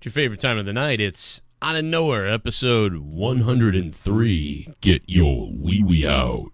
Your favorite time of the night, it's Outta Nowhere, episode 103. Get your wee-wee out.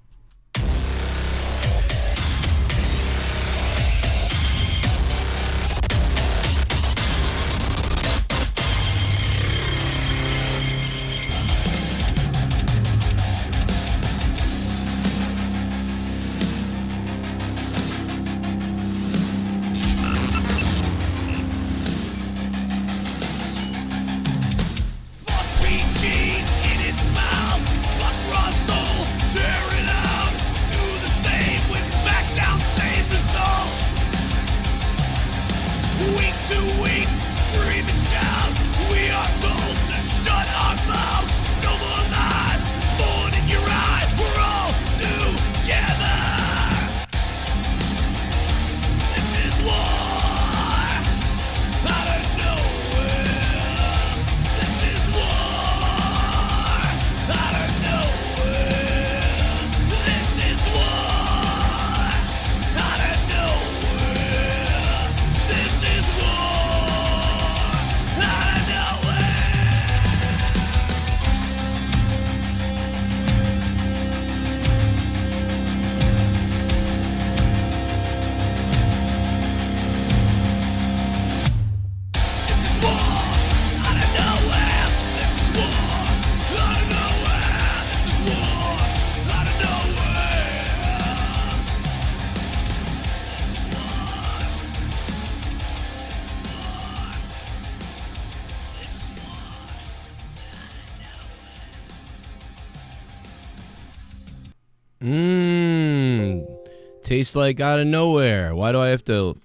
Tastes like Outta Nowhere. Why do I have to...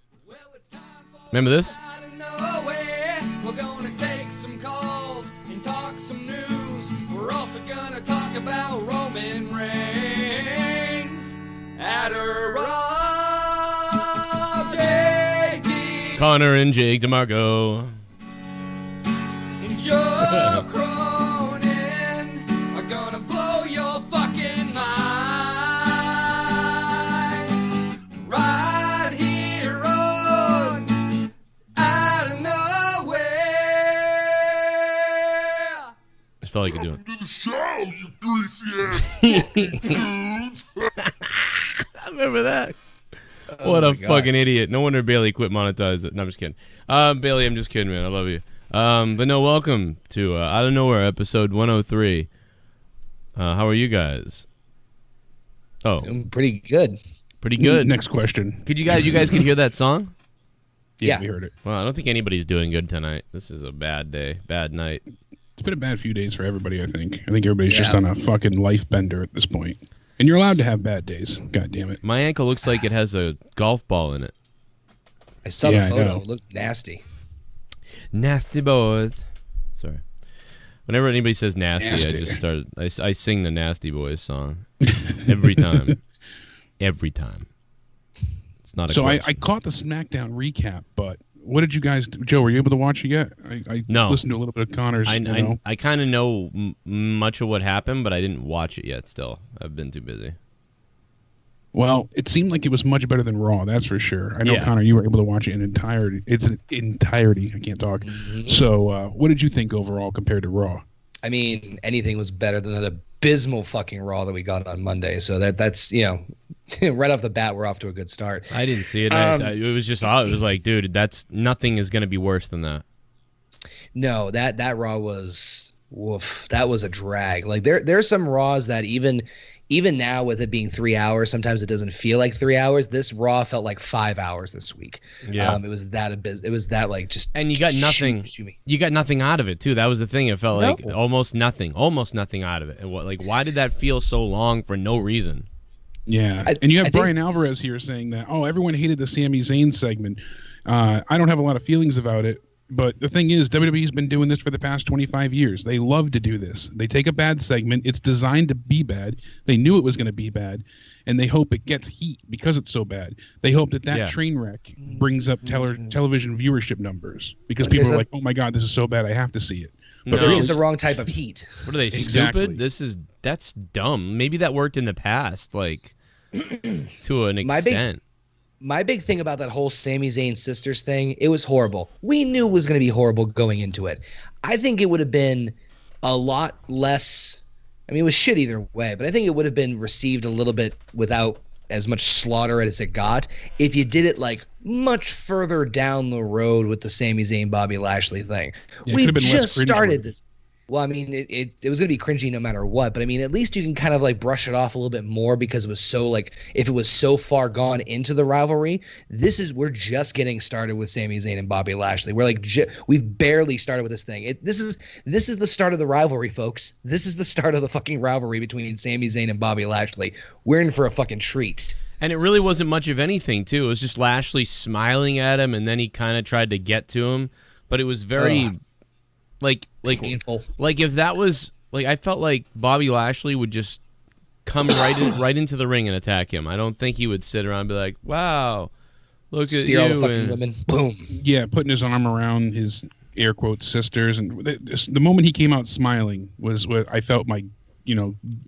Remember this? We're gonna take some calls and talk some news. We're also gonna talk about Roman Reigns. Adderall, JD, Connor and Jake DeMarco. and Joe Cronin are gonna blow your fucking mind. Right here on Outta Nowhere. I felt like I could do it. To the show, you greasy ass dudes. I remember that. What a fucking idiot. No wonder Bailey quit monetizing it. No, I'm just kidding. Bailey, I'm just kidding, man. I love you. But no, welcome to Outta Nowhere, episode 103. How are you guys? Oh, I'm pretty good. pretty good. Next question. Could you guys could hear that song? Yeah. We heard it. Well, I don't think anybody's doing good tonight. This is a bad day, bad night. It's been a bad few days for everybody, I think. I think everybody's just on a fucking life bender at this point. And you're allowed to have bad days. God damn it. My ankle looks like it has a golf ball in it. I saw Yeah, the I photo. know. It looked nasty. Nasty boys. Sorry. Whenever anybody says nasty, Nasty. I just start. I sing the Nasty Boys song every time. Every time. It's not a So I question. caught the SmackDown recap, but what did you guys do? Joe, were you able to watch it yet? I No. listened to a little bit of Connor's. I kind of know much of what happened, but I didn't watch it yet. Still, I've been too busy. Well, it seemed like it was much better than Raw, that's for sure. I know, Yeah. Connor, you were able to watch it in entirety. It's an entirety. I can't talk. Mm-hmm. So what did you think overall compared to Raw? I mean, anything was better than that abysmal fucking Raw that we got on Monday. So that's right off the bat, we're off to a good start. I didn't see it. It was just odd. It was like, dude, that's nothing is gonna be worse than that. No, that Raw was woof. That was a drag. Like there's some Raws that even now with it being 3 hours, sometimes it doesn't feel like 3 hours. This Raw felt like 5 hours this week. Yeah. It was that it was that like just. And you got nothing. Shoot me. You got nothing out of it too. That was the thing. It felt like No. almost nothing out of it. And why did that feel so long for no reason? Yeah, and you have Brian Alvarez here saying that, everyone hated the Sami Zayn segment. I don't have a lot of feelings about it, but the thing is, WWE's been doing this for the past 25 years. They love to do this. They take a bad segment. It's designed to be bad. They knew it was going to be bad, and they hope it gets heat because it's so bad. They hope that train wreck brings up television viewership numbers because people are like, oh my God, this is so bad, I have to see it. But there is the wrong type of heat. What are they, Exactly. stupid? That's dumb. Maybe that worked in the past, like to an extent. My big thing about that whole Sami Zayn sisters thing, it was horrible. We knew it was going to be horrible going into it. I think it would have been a lot less. I mean, it was shit either way, but I think it would have been received a little bit without as much slaughter as it got if you did it like much further down the road with the Sami Zayn Bobby Lashley thing. Yeah, we just started this. Well, I mean, it was going to be cringy no matter what, but I mean, at least you can kind of like brush it off a little bit more because it was so like, if it was so far gone into the rivalry, we're just getting started with Sami Zayn and Bobby Lashley. We're like, we've barely started with this thing. This is the start of the rivalry, folks. This is the start of the fucking rivalry between Sami Zayn and Bobby Lashley. We're in for a fucking treat. And it really wasn't much of anything, too. It was just Lashley smiling at him, and then he kind of tried to get to him, but it was very... Like painful. Like if that was like, I felt like Bobby Lashley would just come right into the ring and attack him. I don't think he would sit around and be like, "Wow, look Steer at all you!" the fucking women. Boom. Yeah, putting his arm around his air quotes sisters, and the moment he came out smiling was what I felt my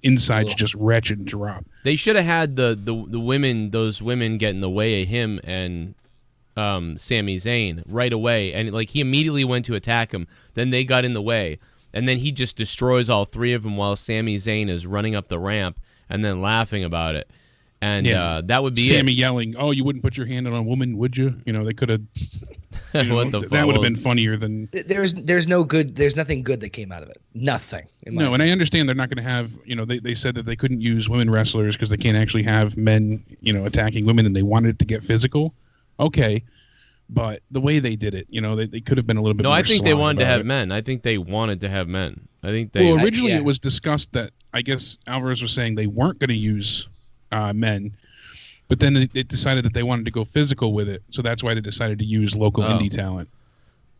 insides just wretched drop. They should have had the women, those women, get in the way of him and Sami Zayn right away, and like he immediately went to attack him. Then they got in the way, and then he just destroys all three of them while Sami Zayn is running up the ramp and then laughing about it. And that would be Sammy yelling, "Oh, you wouldn't put your hand on a woman, would you?" They could have. What the fuck? That would have been funnier than. There's nothing good that came out of it. Nothing. No, and I understand they're not going to have. They said that they couldn't use women wrestlers because they can't actually have men, attacking women, and they wanted it to get physical. Okay, but the way they did it, they could have been a little bit more I think they wanted to have it. men. I think they wanted to have men. I think they... Well, originally it was discussed that, I guess Alvarez was saying they weren't going to use men, but then they decided that they wanted to go physical with it, so that's why they decided to use local indie talent.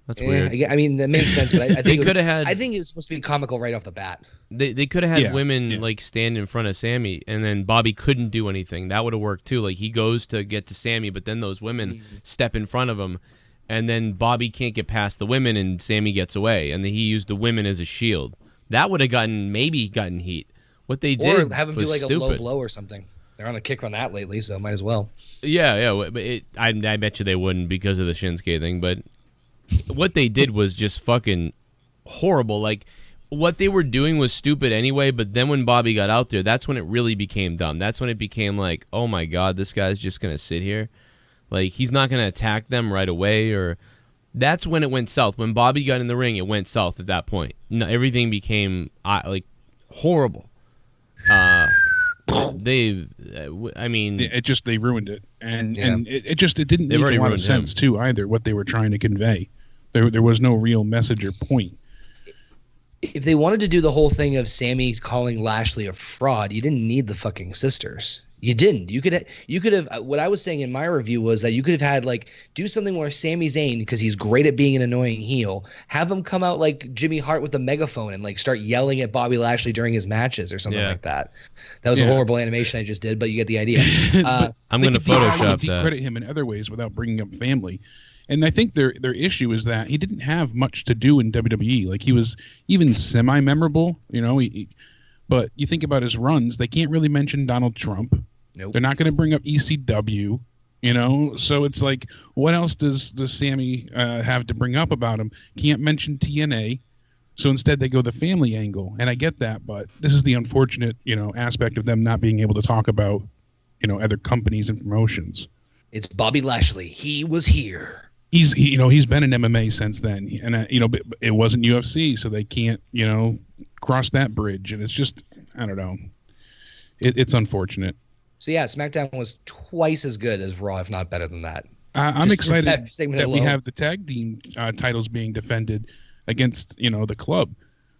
That's weird. I mean, that makes sense, but I think I think it was supposed to be comical right off the bat. They could have had women like stand in front of Sammy, and then Bobby couldn't do anything. That would have worked too. Like he goes to get to Sammy, but then those women step in front of him, and then Bobby can't get past the women, and Sammy gets away, and then he used the women as a shield. That would have gotten heat. What they did or have him was do like stupid. a low blow or something. They're on a kick on that lately, so might as well. Yeah, but I bet you they wouldn't because of the Shinsuke thing, but. What they did was just fucking horrible. Like, what they were doing was stupid anyway, but then when Bobby got out there, that's when it really became dumb. That's when it became like, oh my God, this guy's just going to sit here. Like, he's not going to attack them right away, or... That's when it went south. When Bobby got in the ring, it went south at that point. No, everything became, horrible. They ruined it. And it didn't make a lot of sense, too, either, what they were trying to convey. There was no real message or point. If they wanted to do the whole thing of Sammy calling Lashley a fraud, you didn't need the fucking sisters. You didn't. You could have. What I was saying in my review was that you could have had do something where Sami Zayn, because he's great at being an annoying heel, have him come out like Jimmy Hart with the megaphone and start yelling at Bobby Lashley during his matches or something like that. That was a horrible animation I just did, but you get the idea. I'm going to Photoshop that. Credit him in other ways without bringing up family. And I think their issue is that he didn't have much to do in WWE. Like, he was even semi-memorable, but you think about his runs, they can't really mention Donald Trump. Nope. They're not going to bring up ECW, So it's like, what else does Sammy have to bring up about him? Can't mention TNA. So instead they go the family angle. And I get that, but this is the unfortunate, aspect of them not being able to talk about, other companies and promotions. It's Bobby Lashley. He was here. He's been in MMA since then, and but it wasn't UFC, so they can't cross that bridge, and it's just, I don't know, it's unfortunate. So yeah, SmackDown was twice as good as Raw, if not better than that. I'm excited that we have the tag team titles being defended against the club.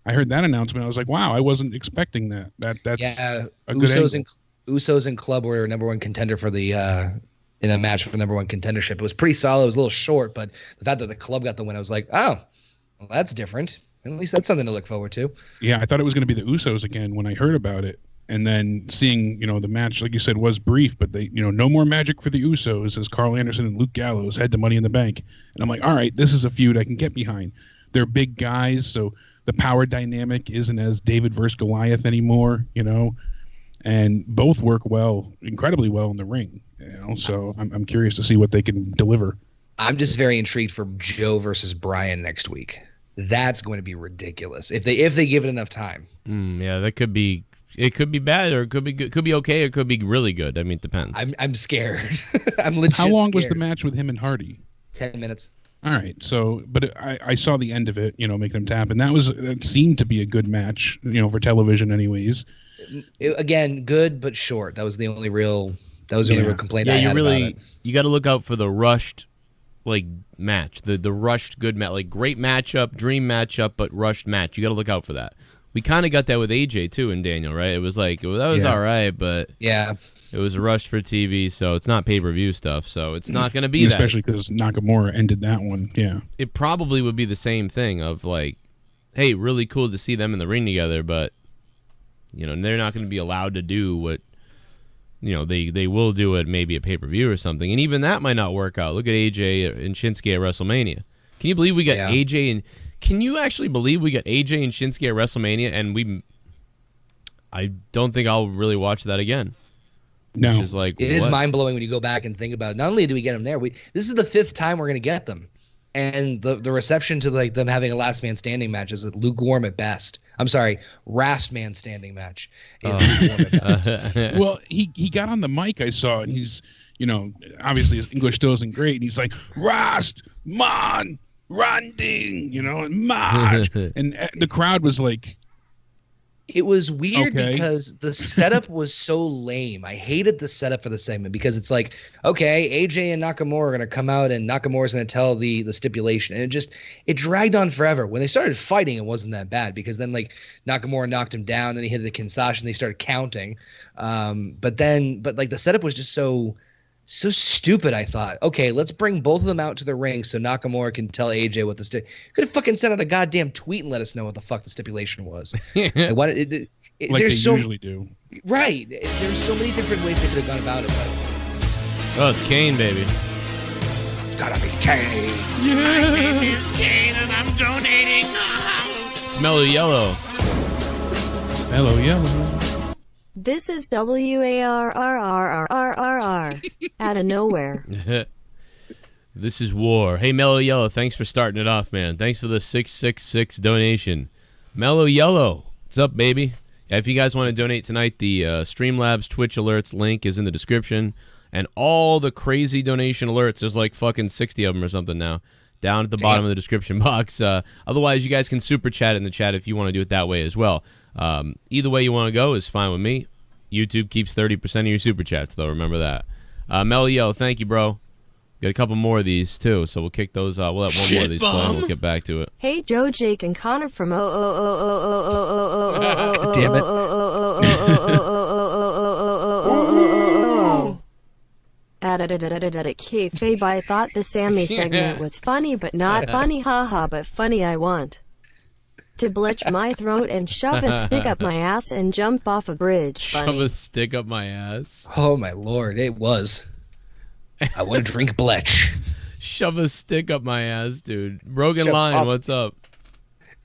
I heard that announcement. I was like, wow, I wasn't expecting that. That's a good angle. Usos and Club were number one contender for the. In a match for number one contendership. It was pretty solid. It was a little short, but the fact that the club got the win, I was like, oh, well, that's different. At least that's something to look forward to. Yeah, I thought it was going to be the Usos again when I heard about it. And then seeing, the match, like you said, was brief, but they, no more magic for the Usos as Carl Anderson and Luke Gallows head to Money in the Bank. And I'm like, all right, this is a feud I can get behind. They're big guys, so the power dynamic isn't as David versus Goliath anymore, and both work well, incredibly well in the ring. So I'm curious to see what they can deliver. I'm just very intrigued for Joe versus Brian next week. That's going to be ridiculous if they give it enough time. Yeah, that could be. It could be bad, or it could be good. Could be okay, or it could be really good. I mean, it depends. I'm scared. I'm legit. How long scared. was the match with him and Hardy? 10 minutes. All right, so but I saw the end of it, making him tap, and that seemed to be a good match, for television, anyways. Again, good but short. That was the only real. That was the only real complaint I had about it. You got to look out for the rushed, match, the rushed good match, great matchup, dream matchup, but rushed match. You got to look out for that. We kind of got that with AJ too and Daniel, right? It was that was all right, but yeah, it was rushed for TV, so it's not pay-per-view stuff, so it's not going to be especially because Nakamura ended that one. Yeah, it probably would be the same thing of hey, really cool to see them in the ring together, but they're not going to be allowed to do what they will do at maybe a pay-per-view or something, and even that might not work out. Look at AJ and Shinsuke at WrestleMania. Can you believe we got AJ and? Can you actually believe we got AJ and Shinsuke at WrestleMania, and I don't think I'll really watch that again. No, it is mind blowing when you go back and think about it. Not only do we get them there, this is the 5th time we're going to get them, and the reception to them having a last man standing match is lukewarm at best. I'm sorry, last man standing match is lukewarm at best. Well, he got on the mic, I saw, and he's obviously his English still isn't great, and he's like Rast man. Randing, and March, and the crowd was like. It was weird because the setup was so lame. I hated the setup for the segment because it's okay, AJ and Nakamura are going to come out and Nakamura's going to tell the stipulation, and it dragged on forever. When they started fighting, it wasn't that bad because then Nakamura knocked him down, then he hit the Kinshasa, and they started counting. But the setup was just so stupid. I thought, okay, let's bring both of them out to the ring so Nakamura can tell AJ what the could have fucking sent out a goddamn tweet and let us know what the fuck the stipulation was. Like they usually do. Right. There's so many different ways they could have gone about it. But it's Kane, baby. It's gotta be Kane. Yeah. My name is Kane and I'm donating. It's Mellow Yellow. Mellow Yellow. This is WARRRRRRR out of nowhere. This is War. Hey, Mellow Yellow, thanks for starting it off, man. Thanks for the 666 donation. Mellow Yellow, what's up, baby? If you guys want to donate tonight, the Streamlabs Twitch alerts link is in the description. And all the crazy donation alerts, there's fucking 60 of them or something now, down at the bottom of the description box. Otherwise, you guys can super chat in the chat if you want to do it that way as well. Either way you want to go is fine with me. YouTube keeps 30% of your super chats, though. Remember that. Mellow Yellow, thank you, bro. Got a couple more of these, too, so we'll kick those out. We'll have one more of these play, and we'll get back to it. Hey, Joe, Jake, and Connor from Damn it. Kayfabe, I thought the Sammy segment was funny, but not funny, haha, but funny I want. To bleach my throat and shove a stick up my ass and jump off a bridge. Funny. Shove a stick up my ass? Oh, my Lord, it was. I want to drink Bletch. Shove a stick up my ass, dude. Broken line, what's up?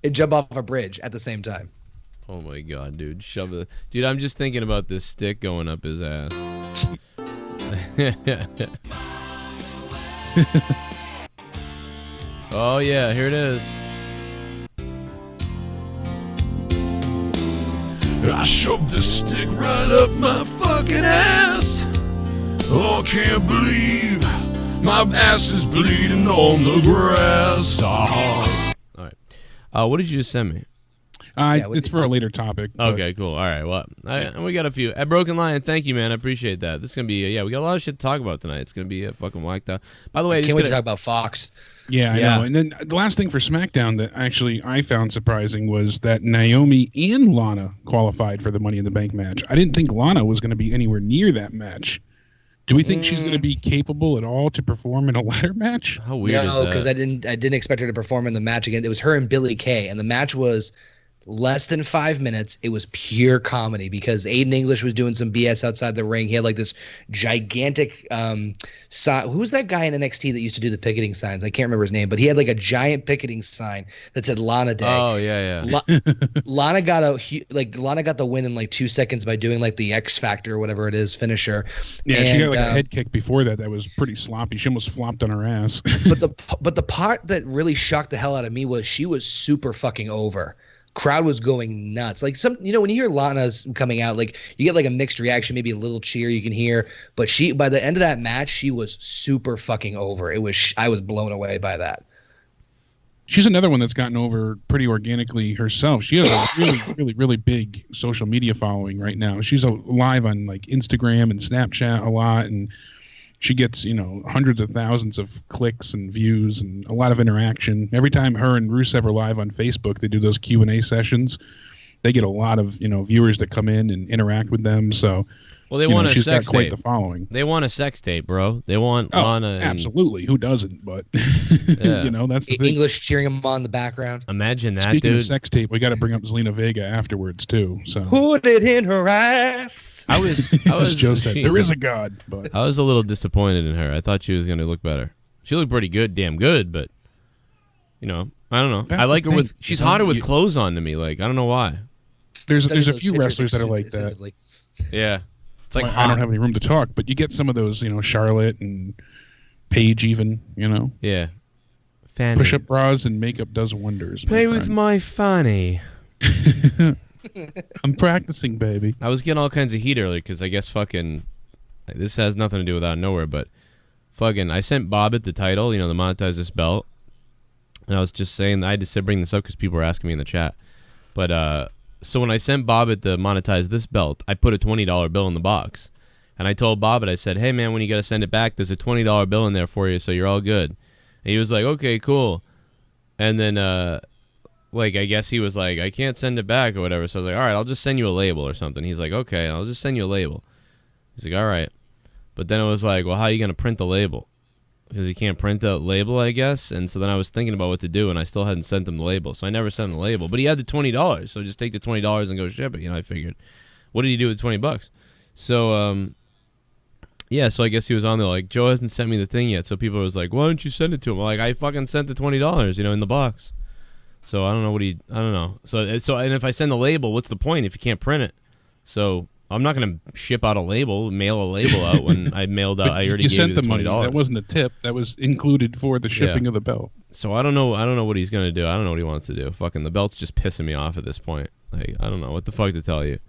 And jump off a bridge at the same time. Oh, my God, dude. Dude, I'm just thinking about this stick going up his ass. Oh, yeah, here it is. I shoved this stick right up my fucking ass. Oh, can't believe my ass is bleeding on the grass. Oh. All right. What did you just send me? It's for a later topic. Okay, cool. All right. Well, we got a few. At Broken Lion, thank you, man. I appreciate that. This is going to be, we got a lot of shit to talk about tonight. It's going to be fucking whacked out. By the way, I can't wait to talk about Fox. Yeah, I know. And then the last thing for SmackDown that actually I found surprising was that Naomi and Lana qualified for the Money in the Bank match. I didn't think Lana was going to be anywhere near that match. Do we think she's going to be capable at all to perform in a ladder match? How weird is that? No, because I didn't expect her to perform in the match again. It was her and Billie Kay, and the match was less than 5 minutes. It was pure comedy because Aiden English was doing some BS outside the ring. He had like this gigantic who's that guy in NXT that used to do the picketing signs? I can't remember his name, but he had like a giant picketing sign that said Lana Day. Oh yeah. Lana got the win in like 2 seconds by doing like the X Factor or whatever it is finisher. Yeah, and she got like a head kick before that was pretty sloppy. She almost flopped on her ass. but the part that really shocked the hell out of me was she was super fucking over. Crowd was going nuts. Like when you hear Lana's coming out, like you get like a mixed reaction, maybe a little cheer you can hear. But by the end of that match, she was super fucking over. I was blown away by that. She's another one that's gotten over pretty organically herself. She has a really, really, really big social media following right now. She's live on like Instagram and Snapchat a lot, and she gets, hundreds of thousands of clicks and views and a lot of interaction. Every time her and Rusev are live on Facebook, they do those Q&A sessions. They get a lot of, viewers that come in and interact with them. So, well, they want a she's sex got quite tape. the following. They want a sex tape, bro. They want Lana. Absolutely. Who doesn't? But, Yeah. That's the thing. English cheering him on in the background. Imagine that, Speaking dude. of sex tape, we got to bring up Zelina Vega afterwards, too. So Put it in her ass. I was as Joe said, there is a God. But I was a little disappointed in her. I thought she was going to look better. She looked pretty good, damn good, but I don't know. That's I like the her thing. she's hotter with clothes on to me. Like, I don't know why. there's a few wrestlers that are like that. Yeah. It's like I don't have any room to talk, but you get some of those, Charlotte and Paige even, Yeah. Fanny. Push-up bras and makeup does wonders. Play with my fanny. I'm practicing, baby. I was getting all kinds of heat earlier because I guess fucking this has nothing to do with Out of Nowhere, but fucking I sent Bobbit the title, the monetize this belt, and I was just saying I had to bring this up because people were asking me in the chat. But so when I sent Bobbit the monetize this belt, I put a $20 bill in the box, and I told Bobbit, I said, hey man, when you gotta send it back, there's a $20 bill in there for you, so you're all good. And he was like, okay, cool. And then I guess he was like, I can't send it back or whatever. So I was like, all right, I'll just send you a label or something. He's like, okay, I'll just send you a label. He's like, all right. But then it was like, well, how are you going to print the label? Because he can't print a label, I guess. And so then I was thinking about what to do, and I still hadn't sent him the label. So I never sent him the label. But he had the $20, so just take the $20 and go ship it. I figured, what did he do with $20? So, yeah, so I guess he was on there like, Joe hasn't sent me the thing yet. So people was like, why don't you send it to him? I'm like, I fucking sent the $20, in the box. So I don't know I don't know. So and if I send the label, what's the point if you can't print it? So I'm not going to ship out a label, mail a label out when I mailed out. I already gave you the $20. Money. That wasn't a tip. That was included for the shipping of the belt. So I don't know what he's going to do. I don't know what he wants to do. Fucking the belt's just pissing me off at this point. Like, I don't know what the fuck to tell you.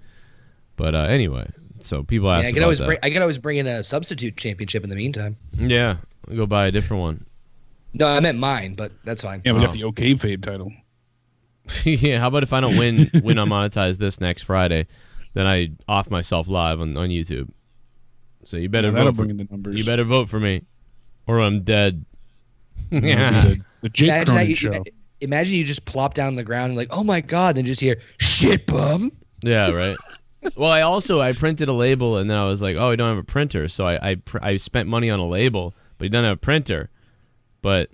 But anyway, so people ask about that. I could always bring in a substitute championship in the meantime. Yeah, I'll go buy a different one. No, I meant mine, but that's fine. Yeah, we got the OK Fade title. Yeah, how about if I don't win on Monetize this next Friday, then I off myself live on YouTube. So you better vote for the numbers. You better vote for me, or I'm dead. Yeah, the Joe Cronin Show. Imagine you just plop down on the ground and like, oh my god, and just hear ShiBUM. Yeah, right. Well, I printed a label, and then I was like, oh, I don't have a printer, so I spent money on a label, but he doesn't have a printer. But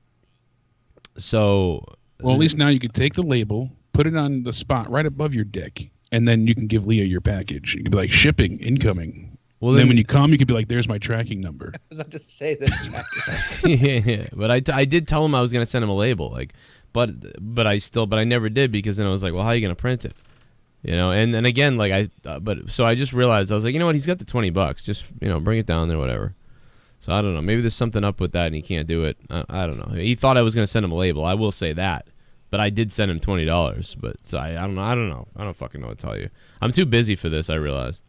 so. Well, at least now you can take the label, put it on the spot right above your dick, and then you can give Leah your package. You can be like, shipping, incoming. Well, then when you come, you can be like, there's my tracking number. I was about to say that. Yeah, but I did tell him I was going to send him a label, like, but I never did, because then I was like, well, how are you going to print it? And again, like so I just realized, I was like, you know what, he's got the $20, just, bring it down there, whatever. So I don't know. Maybe there's something up with that, and he can't do it. I don't know. He thought I was going to send him a label. I will say that, but I did send him $20. But so I don't know. I don't fucking know what to tell you. I'm too busy for this, I realized.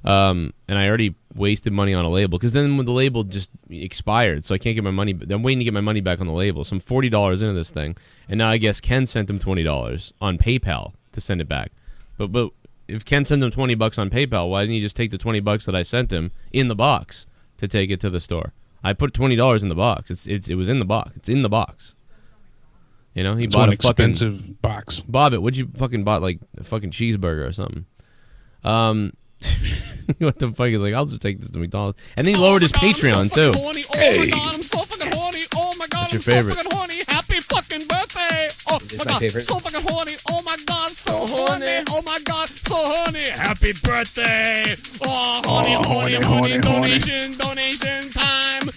And I already wasted money on a label, because then when the label just expired, so I can't get my money. I'm waiting to get my money back on the label. So I'm $40 into this thing, and now I guess Ken sent him $20 on PayPal to send it back. But if Ken sent him $20 on PayPal, why didn't he just take the $20 that I sent him in the box to take it to the store? I put $20 in the box. It was in the box. It's in the box. He bought a fucking expensive box. Bobbit, what'd you fucking bought, like a fucking cheeseburger or something? What the fuck? He's like, I'll just take this to McDonald's. And then he lowered his Patreon too. Hey. Oh my god, I'm so fucking horny. Oh my god, What's your favorite? So fucking horny. Happy fucking birthday. Oh It's my my god, favorite. so fucking horny. Oh my god, so horny. Oh my God, so horny. Happy birthday. Oh, horny. Donation time.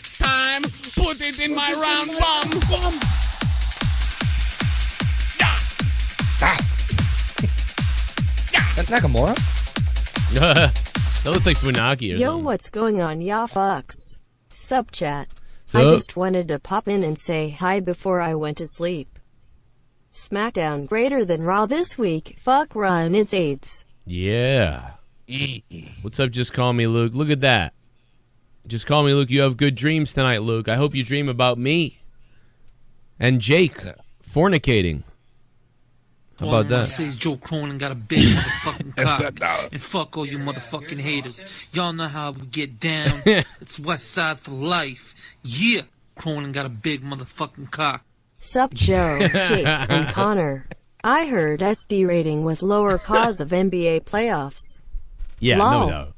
Put it in my round bum. Nakamura? That looks like Funaki or Yo, something. what's going on, ya fucks? Sup, chat. Sup? I just wanted to pop in and say hi before I went to sleep. SmackDown greater than Raw this week. Fuck Raw and its AIDS. Yeah. What's up, Just Call Me Luke? Look at that. Just Call Me Luke. You have good dreams tonight, Luke. I hope you dream about me. And Jake fornicating. How about that? Says Joe Cronin got a big motherfucking cock. And fuck all you motherfucking haters. Y'all know how we get down. It's West Side for life. Yeah. Cronin got a big motherfucking cock. Sup, Joe, Jake, and Connor. I heard SD rating was lower cause of NBA playoffs. Yeah, Lol. no doubt.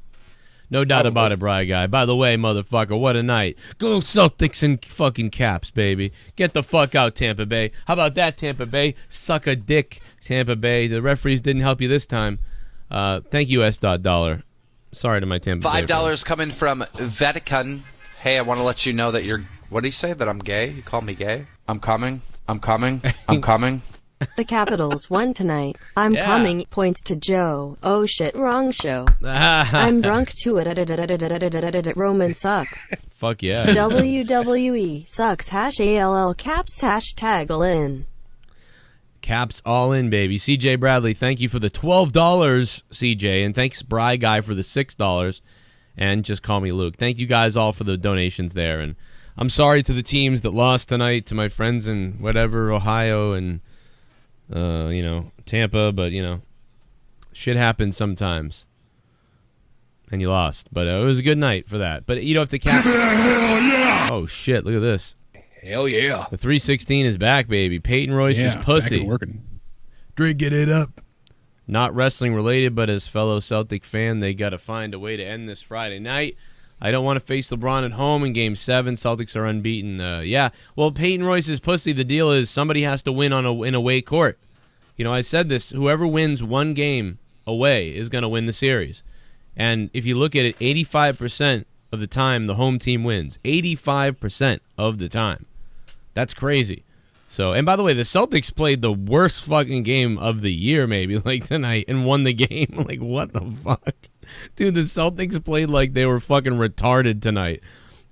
No doubt about it, Bri Guy. By the way, motherfucker, what a night. Go Celtics and fucking Caps, baby. Get the fuck out, Tampa Bay. How about that, Tampa Bay? Suck a dick, Tampa Bay. The referees didn't help you this time. Thank you, $. Sorry to my Tampa Bay $5 coming from Vatican. Hey, I want to let you know that you're... What did he say? That I'm gay? You called me gay? I'm coming. The Capitals won tonight. I'm coming points to Joe. Oh shit, wrong show. I'm drunk to it. Roman sucks. Fuck yeah. WWE sucks. #ALL caps #all in. Caps all in, baby. CJ Bradley, thank you for the $12, CJ. And thanks, Bri Guy, for the $6. And Just Call Me Luke. Thank you guys all for the donations there. And I'm sorry to the teams that lost tonight, to my friends in whatever, Ohio and... Tampa, but, shit happens sometimes. And you lost. But it was a good night for that. But you don't have to cap. Oh, shit. Look at this. Hell yeah. The 316 is back, baby. Peyton Royce's pussy. Drinking it up. Not wrestling related, but as fellow Celtic fan, they got to find a way to end this Friday night. I don't want to face LeBron at home in Game 7. Celtics are unbeaten. Well, Peyton Royce's pussy, the deal is somebody has to win in away court. I said this. Whoever wins one game away is going to win the series. And if you look at it, 85% of the time, the home team wins. 85% of the time. That's crazy. So, and by the way, the Celtics played the worst fucking game of the year, maybe, tonight, and won the game. What the fuck? Dude, the Celtics played like they were fucking retarded tonight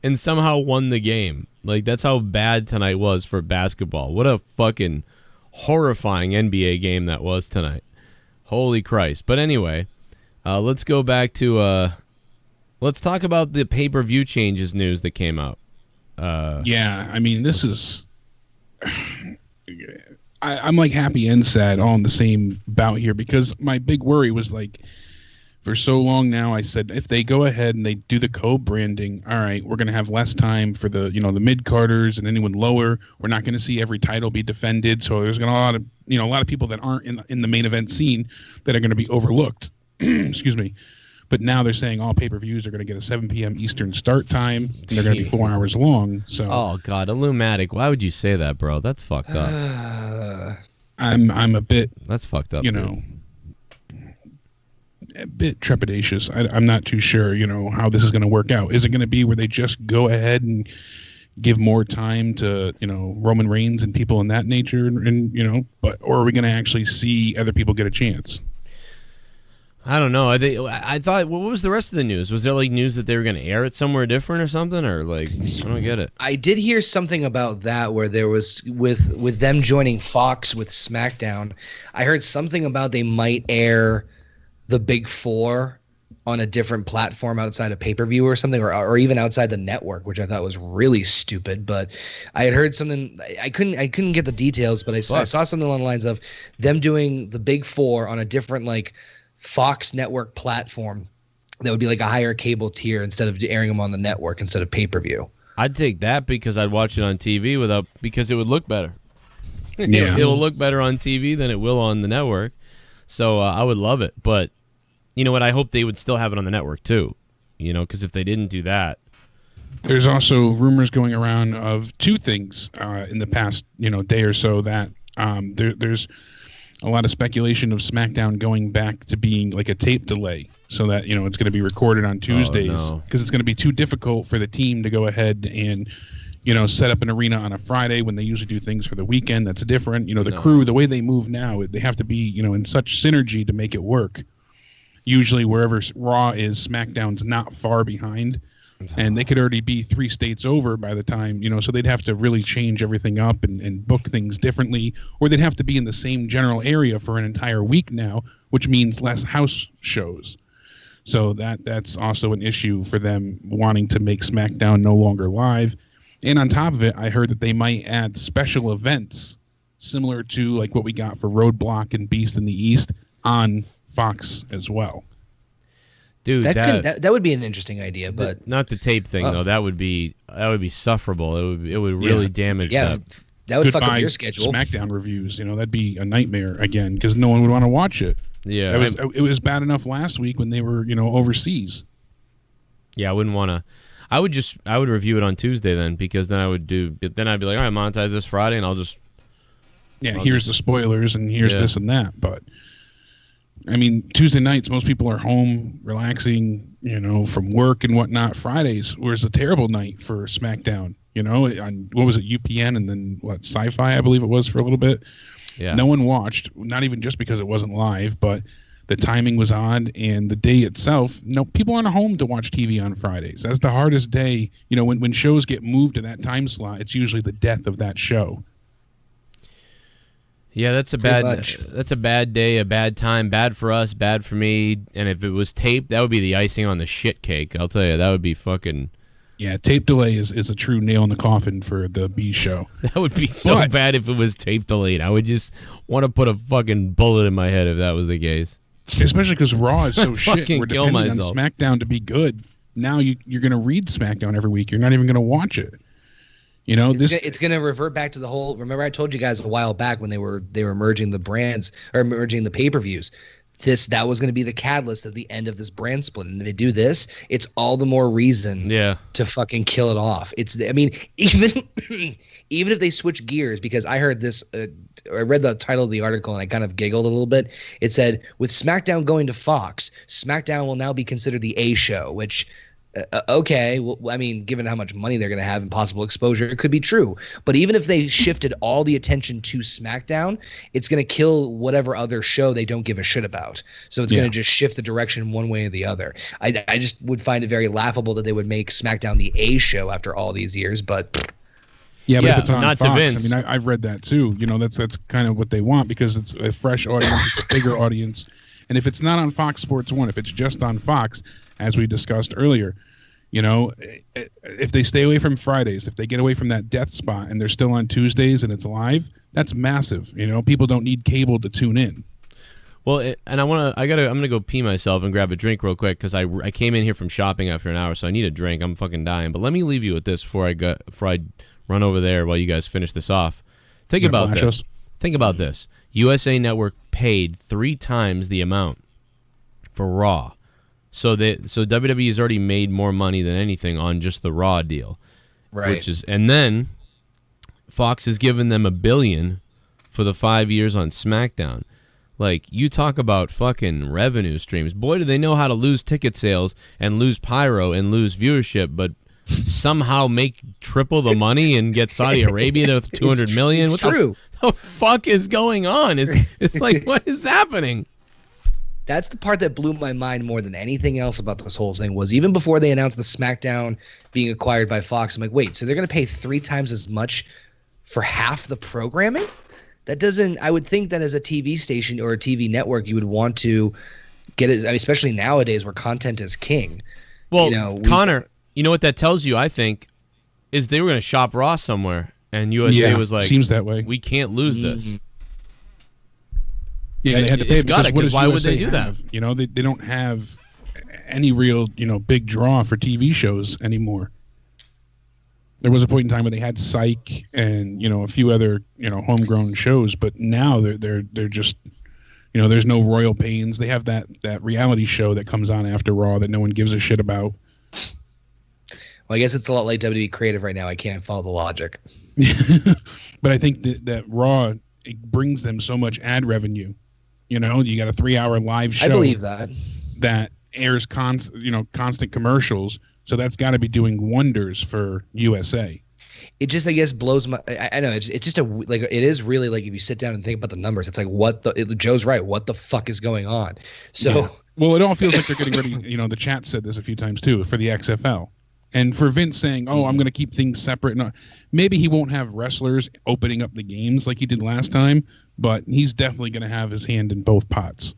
and somehow won the game. That's how bad tonight was for basketball. What a fucking horrifying NBA game that was tonight. Holy Christ. But anyway, let's go back to... let's talk about the pay-per-view changes news that came out. This is... I'm happy and sad all in the same bout here, because my big worry was for so long now, I said, if they go ahead and they do the co-branding, all right, we're going to have less time for the mid-carders and anyone lower. We're not going to see every title be defended. So there's going to be a lot of people that aren't in the main event scene that are going to be overlooked. Excuse me. But now they're saying all pay-per-views are going to get a 7 p.m. Eastern start time, and they're going to be 4 hours long. So. Oh God, Illumatic! Why would you say that, bro? That's fucked up. I'm a bit. That's fucked up. A bit trepidatious. I'm not too sure, how this is going to work out. Is it going to be where they just go ahead and give more time to, Roman Reigns and people in that nature, or are we going to actually see other people get a chance? I don't know. I thought, what was the rest of the news? Was there news that they were going to air it somewhere different or something, or I don't get it. I did hear something about that where there was with them joining Fox with SmackDown. I heard something about they might air the Big Four on a different platform outside of pay-per-view or something, or even outside the network, which I thought was really stupid. But I had heard something. I couldn't get the details, but I saw something along the lines of them doing the Big Four on a different Fox network platform that would be a higher cable tier instead of airing them on the network instead of pay-per-view. I'd take that because I'd watch it on TV because it would look better. Yeah. It will look better on TV than it will on the network. So I would love it. But you know what? I hope they would still have it on the network too. Because if they didn't do that. There's also rumors going around of two things in the past, day or so that there's a lot of speculation of SmackDown going back to being like a tape delay, so that it's going to be recorded on Tuesdays because it's going to be too difficult for the team to go ahead and set up an arena on a Friday when they usually do things for the weekend. That's different. The crew, the way they move now, they have to be in such synergy to make it work. Usually wherever Raw is, SmackDown's not far behind. And they could already be 3 states over by the time, so they'd have to really change everything up and book things differently, or they'd have to be in the same general area for an entire week now, which means less house shows. So that's also an issue for them wanting to make SmackDown no longer live. And on top of it, I heard that they might add special events similar to like what we got for Roadblock and Beast in the East on Fox as well. Dude, that would be an interesting idea, but not the tape thing though. That would be sufferable. It would really damage that. That would fuck up your schedule. SmackDown reviews, that'd be a nightmare again because no one would want to watch it. Yeah, it was bad enough last week when they were overseas. Yeah, I wouldn't want to. I would review it on Tuesday then because then I'd be like, all right, monetize this Friday and I'll just. Yeah, here's the spoilers and here's this and that, but. I mean, Tuesday nights, most people are home, relaxing, from work and whatnot. Fridays was a terrible night for SmackDown, on, what was it, UPN and then, Sci-Fi, I believe it was for a little bit. Yeah. No one watched, not even just because it wasn't live, but the timing was odd and the day itself, people aren't home to watch TV on Fridays. That's the hardest day. When shows get moved to that time slot, it's usually the death of that show. Yeah, that's a bad day, a bad time, bad for us, bad for me. And if it was taped, that would be the icing on the shit cake. I'll tell you, that would be fucking. Yeah, tape delay is a true nail in the coffin for the B show. That would be so bad if it was tape delayed. I would just want to put a fucking bullet in my head if that was the case. Especially because Raw is so shit. We're depending on myself. SmackDown to be good. Now you're going to read SmackDown every week. You're not even going to watch it. It's going to revert back to the whole. Remember, I told you guys a while back when they were merging the brands or merging the pay-per-views. That was going to be the catalyst at the end of this brand split. And if they do this, it's all the more reason to fucking kill it off. Even if they switch gears, because I heard this, I read the title of the article and I kind of giggled a little bit. It said, with SmackDown going to Fox, SmackDown will now be considered the A show, which. Okay, well, I mean, given how much money they're going to have and possible exposure, it could be true. But even if they shifted all the attention to SmackDown, it's going to kill whatever other show they don't give a shit about. So it's going to just shift the direction one way or the other. I just would find it very laughable that they would make SmackDown the A show after all these years, but... Yeah, but if it's on not Fox, to Vince. I mean, I've read that too. That's kind of what they want because it's a fresh audience, it's a bigger audience. And if it's not on Fox Sports 1, if it's just on Fox, as we discussed earlier, if they stay away from Fridays, if they get away from that death spot and they're still on Tuesdays and it's live, that's massive. People don't need cable to tune in. Well, I'm gonna go pee myself and grab a drink real quick because I came in here from shopping after an hour, so I need a drink. I'm fucking dying. But let me leave you with this before I run over there while you guys finish this off. Think about this. USA Network paid 3 times the amount for Raw. So WWE has already made more money than anything on just the Raw deal, right? And then Fox has given them $1 billion for the 5 years on SmackDown. Like, you talk about fucking revenue streams. Boy, do they know how to lose ticket sales and lose Pyro and lose viewership, but somehow make triple the money and get Saudi Arabia to 200 million. It's true. What the fuck is going on? It's like, what is happening? That's the part that blew my mind more than anything else about this whole thing was even before they announced the SmackDown being acquired by Fox, I'm like, wait, so they're going to pay 3 times as much for half the programming? That doesn't – I would think that as a TV station or a TV network, you would want to get it – especially nowadays where content is king. Well, Connor, you know what that tells you, I think, is they were going to shop Raw somewhere, and USA was like, seems that way. We can't lose this. Yeah, they had to pay because why would they do that? They don't have any real, big draw for TV shows anymore. There was a point in time where they had Psych and, a few other, homegrown shows, but now they're just, there's no Royal Pains. They have that reality show that comes on after Raw that no one gives a shit about. Well, I guess it's a lot like WWE Creative right now. I can't follow the logic. But I think that Raw it brings them so much ad revenue. You know, you got a 3-hour live show. I believe that airs constant commercials. So that's got to be doing wonders for USA. It just, I guess, blows my. I know it's just it is really like if you sit down and think about the numbers, it's like Joe's right. What the fuck is going on? So. Yeah. Well, it all feels like they're getting ready. You know, the chat said this a few times too for the XFL, and for Vince saying, "Oh, I'm going to keep things separate." No, maybe he won't have wrestlers opening up the games like he did last time, but he's definitely going to have his hand in both pots.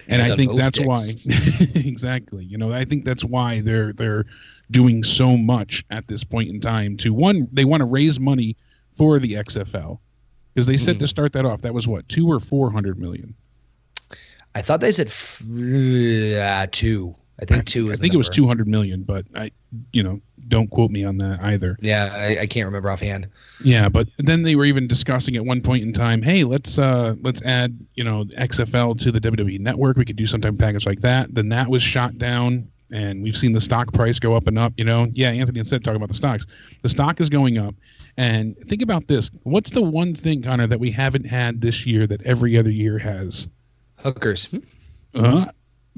And I think that's why, exactly. You know, I think that's why they're doing so much at this point in time. They want to raise money for the XFL because they said to start that off, that was what, 200 or 400 million. I thought they said 2. I think 2 is. I think it was 200 million, but don't quote me on that either. Yeah, I can't remember offhand. Yeah, but then they were even discussing at one point in time, hey, let's add XFL to the WWE network. We could do some type of package like that. Then that was shot down, and we've seen the stock price go up and up. You know, yeah, Anthony said talking about the stocks. The stock is going up, and think about this: what's the one thing, Connor, that we haven't had this year that every other year has? Hookers.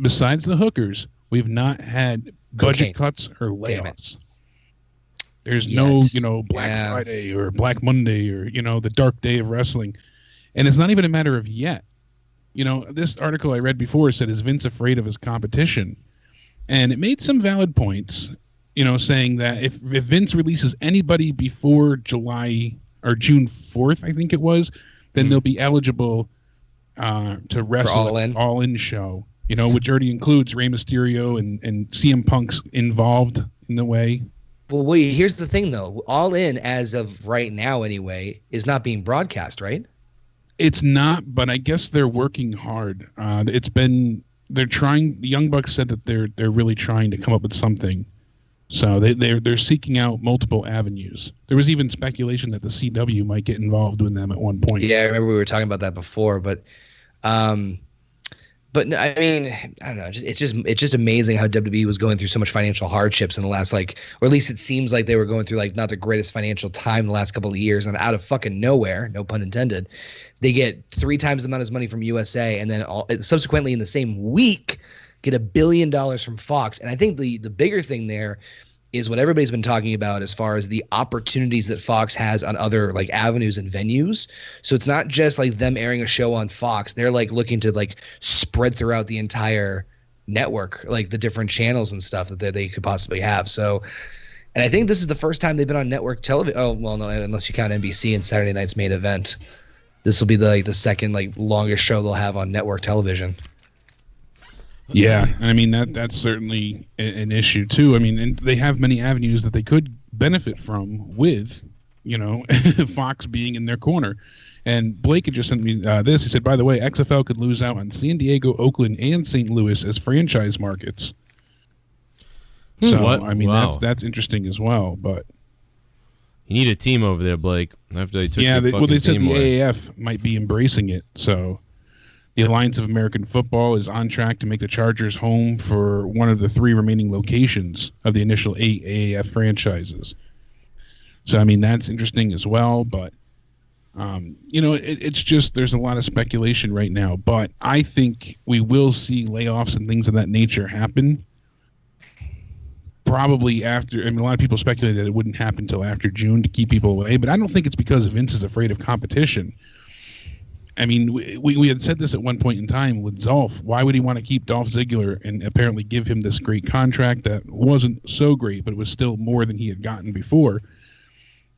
Besides the hookers, we've not had budget cuts or layoffs. There's no, Black Friday or Black Monday or, the dark day of wrestling. And it's not even a matter of yet. You know, this article I read before said, is Vince afraid of his competition? And it made some valid points, saying that if Vince releases anybody before July or June 4th, I think it was, then they'll be eligible to wrestle All In show, which already includes Rey Mysterio and CM Punk's involved in the way. Well, wait, here's the thing, though. All In, as of right now anyway, is not being broadcast, right? It's not, but I guess they're working hard. They're trying. The Young Bucks said that they're really trying to come up with something. So they're seeking out multiple avenues. There was even speculation that the CW might get involved with them at one point. Yeah, I remember we were talking about that before, but I mean, I don't know. It's just amazing how WWE was going through so much financial hardships in the last, or at least it seems like they were going through not the greatest financial time the last couple of years, and out of fucking nowhere, no pun intended, they get 3 times the amount of money from USA, and then subsequently in the same week get $1 billion from Fox. And I think the bigger thing there is what everybody's been talking about as far as the opportunities that Fox has on other avenues and venues. So it's not just them airing a show on Fox. They're looking to spread throughout the entire network, the different channels and stuff that they could possibly have. So, and I think this is the first time they've been on network television. Oh, well, no, unless you count NBC and Saturday night's main event. This will be the second longest show they'll have on network television. Yeah, I mean that's certainly an issue too. I mean, and they have many avenues that they could benefit from with, Fox being in their corner. And Blake had just sent me this. He said, by the way, XFL could lose out on San Diego, Oakland, and St. Louis as franchise markets. So I mean that's interesting as well. But you need a team over there, Blake. After they took they said the away. AAF might be embracing it. So. The Alliance of American Football is on track to make the Chargers home for one of the 3 remaining locations of the initial 8 AAF franchises. So, I mean, that's interesting as well. But, it's just there's a lot of speculation right now. But I think we will see layoffs and things of that nature happen probably after. I mean, a lot of people speculate that it wouldn't happen until after June to keep people away. But I don't think it's because Vince is afraid of competition. I mean, we had said this at one point in time with Dolph. Why would he want to keep Dolph Ziggler and apparently give him this great contract that wasn't so great, but it was still more than he had gotten before?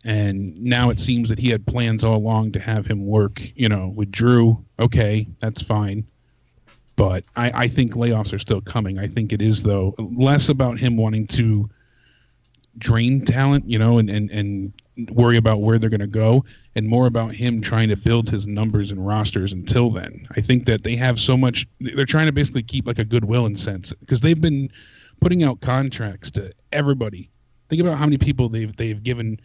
And now it seems that he had plans all along to have him work, with Drew. Okay, that's fine. But I think layoffs are still coming. I think it is, though, less about him wanting to drain talent, and worry about where they're going to go, and more about him trying to build his numbers and rosters until then. I think that they have so much, they're trying to basically keep a goodwill in sense, because they've been putting out contracts to everybody. Think about how many people they've given,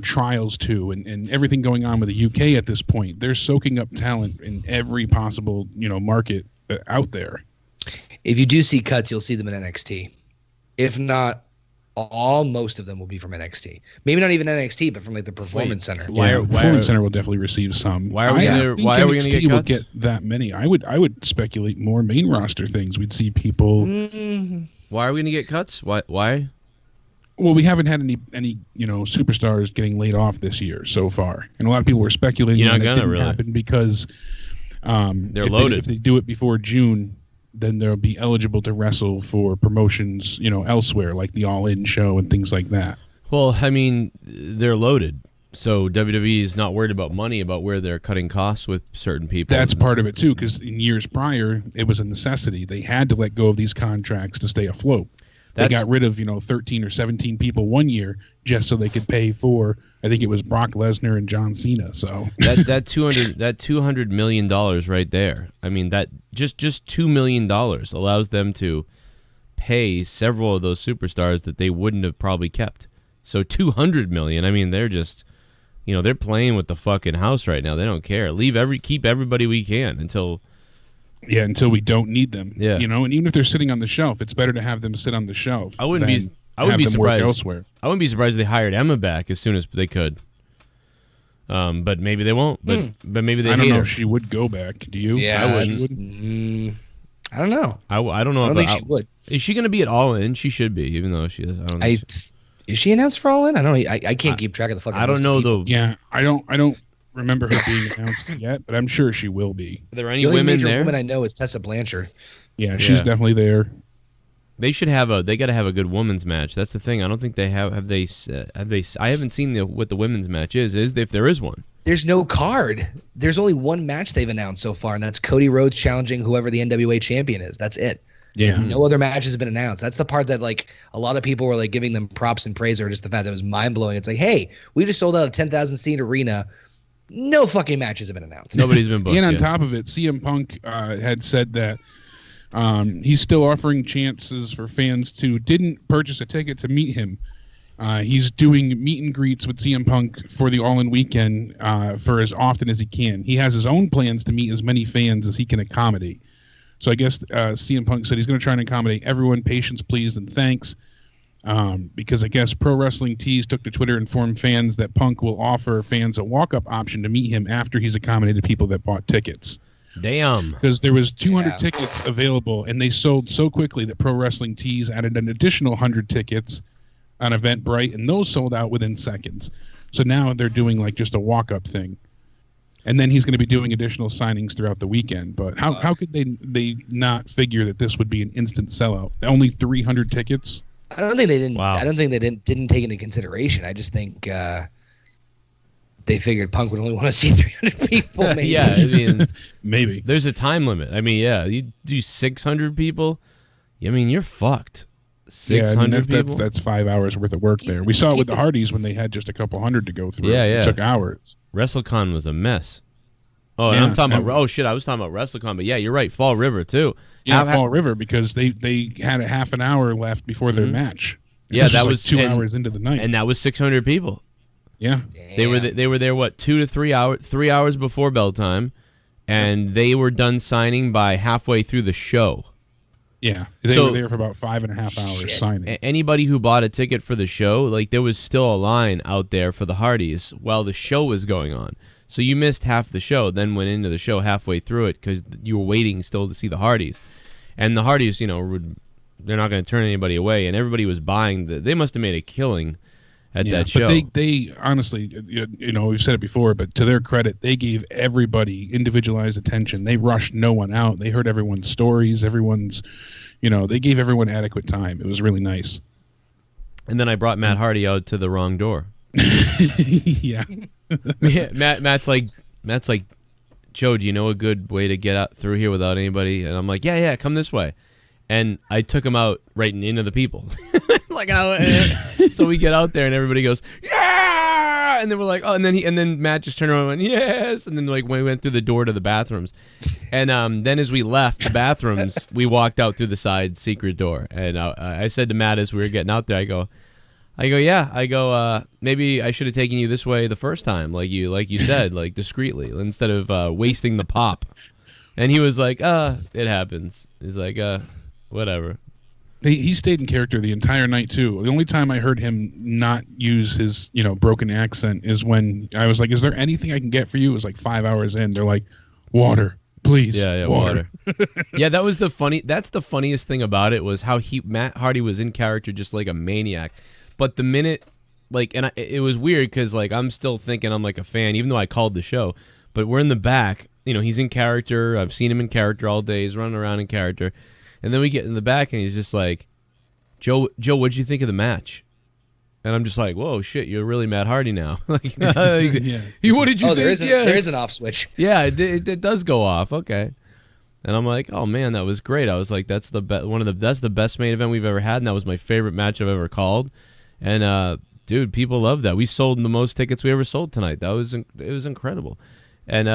trials to, and everything going on with the UK at this point. They're soaking up talent in every possible, market out there. If you do see cuts, you'll see them in NXT. If not, most of them will be from NXT. Maybe not even NXT, but from like the Performance Center. Performance Center will definitely receive some. Why are we going to get will cuts? Get that many? I would speculate more main roster things. We'd see people. Why are we going to get cuts? Why? Well, we haven't had any superstars getting laid off this year so far, and a lot of people were speculating that it didn't happen because they're loaded. If they do it before June, then they'll be eligible to wrestle for promotions, elsewhere, like the All In show and things like that. Well, I mean, they're loaded. So WWE is not worried about money, about where they're cutting costs with certain people. That's part of it, too, because in years prior, it was a necessity. They had to let go of these contracts to stay afloat. They got rid of, 13 or 17 people one year just so they could pay for, I think it was Brock Lesnar and John Cena. So that $200 million right there. I mean, that just $2 million allows them to pay several of those superstars that they wouldn't have probably kept. So $200 million. I mean, they're just, they're playing with the fucking house right now. They don't care. Keep everybody we can until we don't need them. Yeah. And even if they're sitting on the shelf, it's better to have them sit on the shelf. I wouldn't be surprised elsewhere. I wouldn't be surprised they hired Emma back as soon as they could. But maybe they won't. But maybe they. I don't know if she would go back. Do you? Yeah, I wouldn't. I don't know. I don't know. I don't think she would. Is she going to be at All In? She should be, even though she. I don't think is she announced for All In? I don't know. I can't keep track of the fucking. I don't know though. Yeah, I don't remember her being announced yet, but I'm sure she will be. Are there any women there? The woman I know is Tessa Blanchard. Yeah, she's definitely there. They should have They got to have a good women's match. That's the thing. I don't think they have. Have they? I haven't seen what the women's match is. If there is one. There's no card. There's only one match they've announced so far, and that's Cody Rhodes challenging whoever the NWA champion is. That's it. Yeah. No other matches have been announced. That's the part that a lot of people were giving them props and praise, or just the fact that it was mind blowing. It's like, hey, we just sold out a 10,000 seat arena. No fucking matches have been announced. Nobody's been booked. And on yet. top of it, CM Punk had said that he's still offering chances for fans who didn't purchase a ticket to meet him. He's doing meet and greets with CM Punk for the All-In weekend for as often as he can. He has his own plans to meet as many fans as he can accommodate. So I guess CM Punk said he's going to try and accommodate everyone. Patience, please, and thanks. Because I guess Pro Wrestling Tees took to Twitter and informed fans that Punk will offer fans a walk-up option to meet him after he's accommodated people that bought tickets. Damn. Because there was 200 tickets available, and they sold so quickly that Pro Wrestling Tees added an additional 100 tickets on Eventbrite, and those sold out within seconds. So now they're doing just a walk-up thing. And then he's going to be doing additional signings throughout the weekend. But how could they not figure that this would be an instant sellout? Only 300 tickets? I don't think they didn't. Wow. I don't think they didn't take into consideration. I just think they figured Punk would only want to see 300 people. Maybe. Yeah, I mean, maybe there's a time limit. I mean, yeah, you do 600 people. I mean, you're fucked. 600 people. That's 5 hours worth of work there. We saw it with the Hardys when they had just a couple hundred to go through. Yeah. It took hours. WrestleCon was a mess. Oh, and I'm talking about. Oh shit, I was talking about WrestleCon, but yeah, you're right. Fall River too. Yeah, Fall River, because they had a half an hour left before their match. Yeah, that was 2 hours into the night, and that was 600 people. Yeah, they were there. What, 2 to 3 hours? 3 hours before bell time, and they were done signing by halfway through the show. Yeah, they were there for about 5.5 hours signing. Anybody who bought a ticket for the show, there was still a line out there for the Hardys while the show was going on. So you missed half the show, then went into the show halfway through it because you were waiting still to see the Hardys. And the Hardys, they're not going to turn anybody away. And everybody was buying. They must have made a killing at that show. But they honestly, we've said it before, but to their credit, they gave everybody individualized attention. They rushed no one out. They heard everyone's stories. They gave everyone adequate time. It was really nice. And then I brought Matt Hardy out to the wrong door. Yeah. Matt's like, Joe, do you know a good way to get out through here without anybody? And I'm like, yeah, come this way. And I took him out right into the people. So we get out there and everybody goes, yeah! And then we're like, oh, and then Matt just turned around and went, yes! And then we went through the door to the bathrooms. And then as we left the bathrooms, we walked out through the side secret door. And I said to Matt as we were getting out there, I go, maybe I should have taken you this way the first time, like you said, discreetly, instead of wasting the pop. And he was like, it happens. He's like, whatever. He stayed in character the entire night too. The only time I heard him not use his, broken accent is when I was like, "Is there anything I can get for you?" It was like 5 hours in. They're like, "Water, please." Yeah, water. Yeah, that's the funniest thing about it was how Matt Hardy was in character just like a maniac. But the minute, it was weird because I'm still thinking I'm like a fan, even though I called the show. But we're in the back. He's in character. I've seen him in character all day. He's running around in character. And then we get in the back, and he's just like, Joe, what'd you think of the match? And I'm just like, whoa, shit, you're really Matt Hardy now. What did you think? There is an off switch. Yeah, it does go off. Okay. And I'm like, oh man, that was great. I was like, that's the best main event we've ever had, and that was my favorite match I've ever called. And dude, people love that. We sold the most tickets we ever sold tonight. It was incredible. And,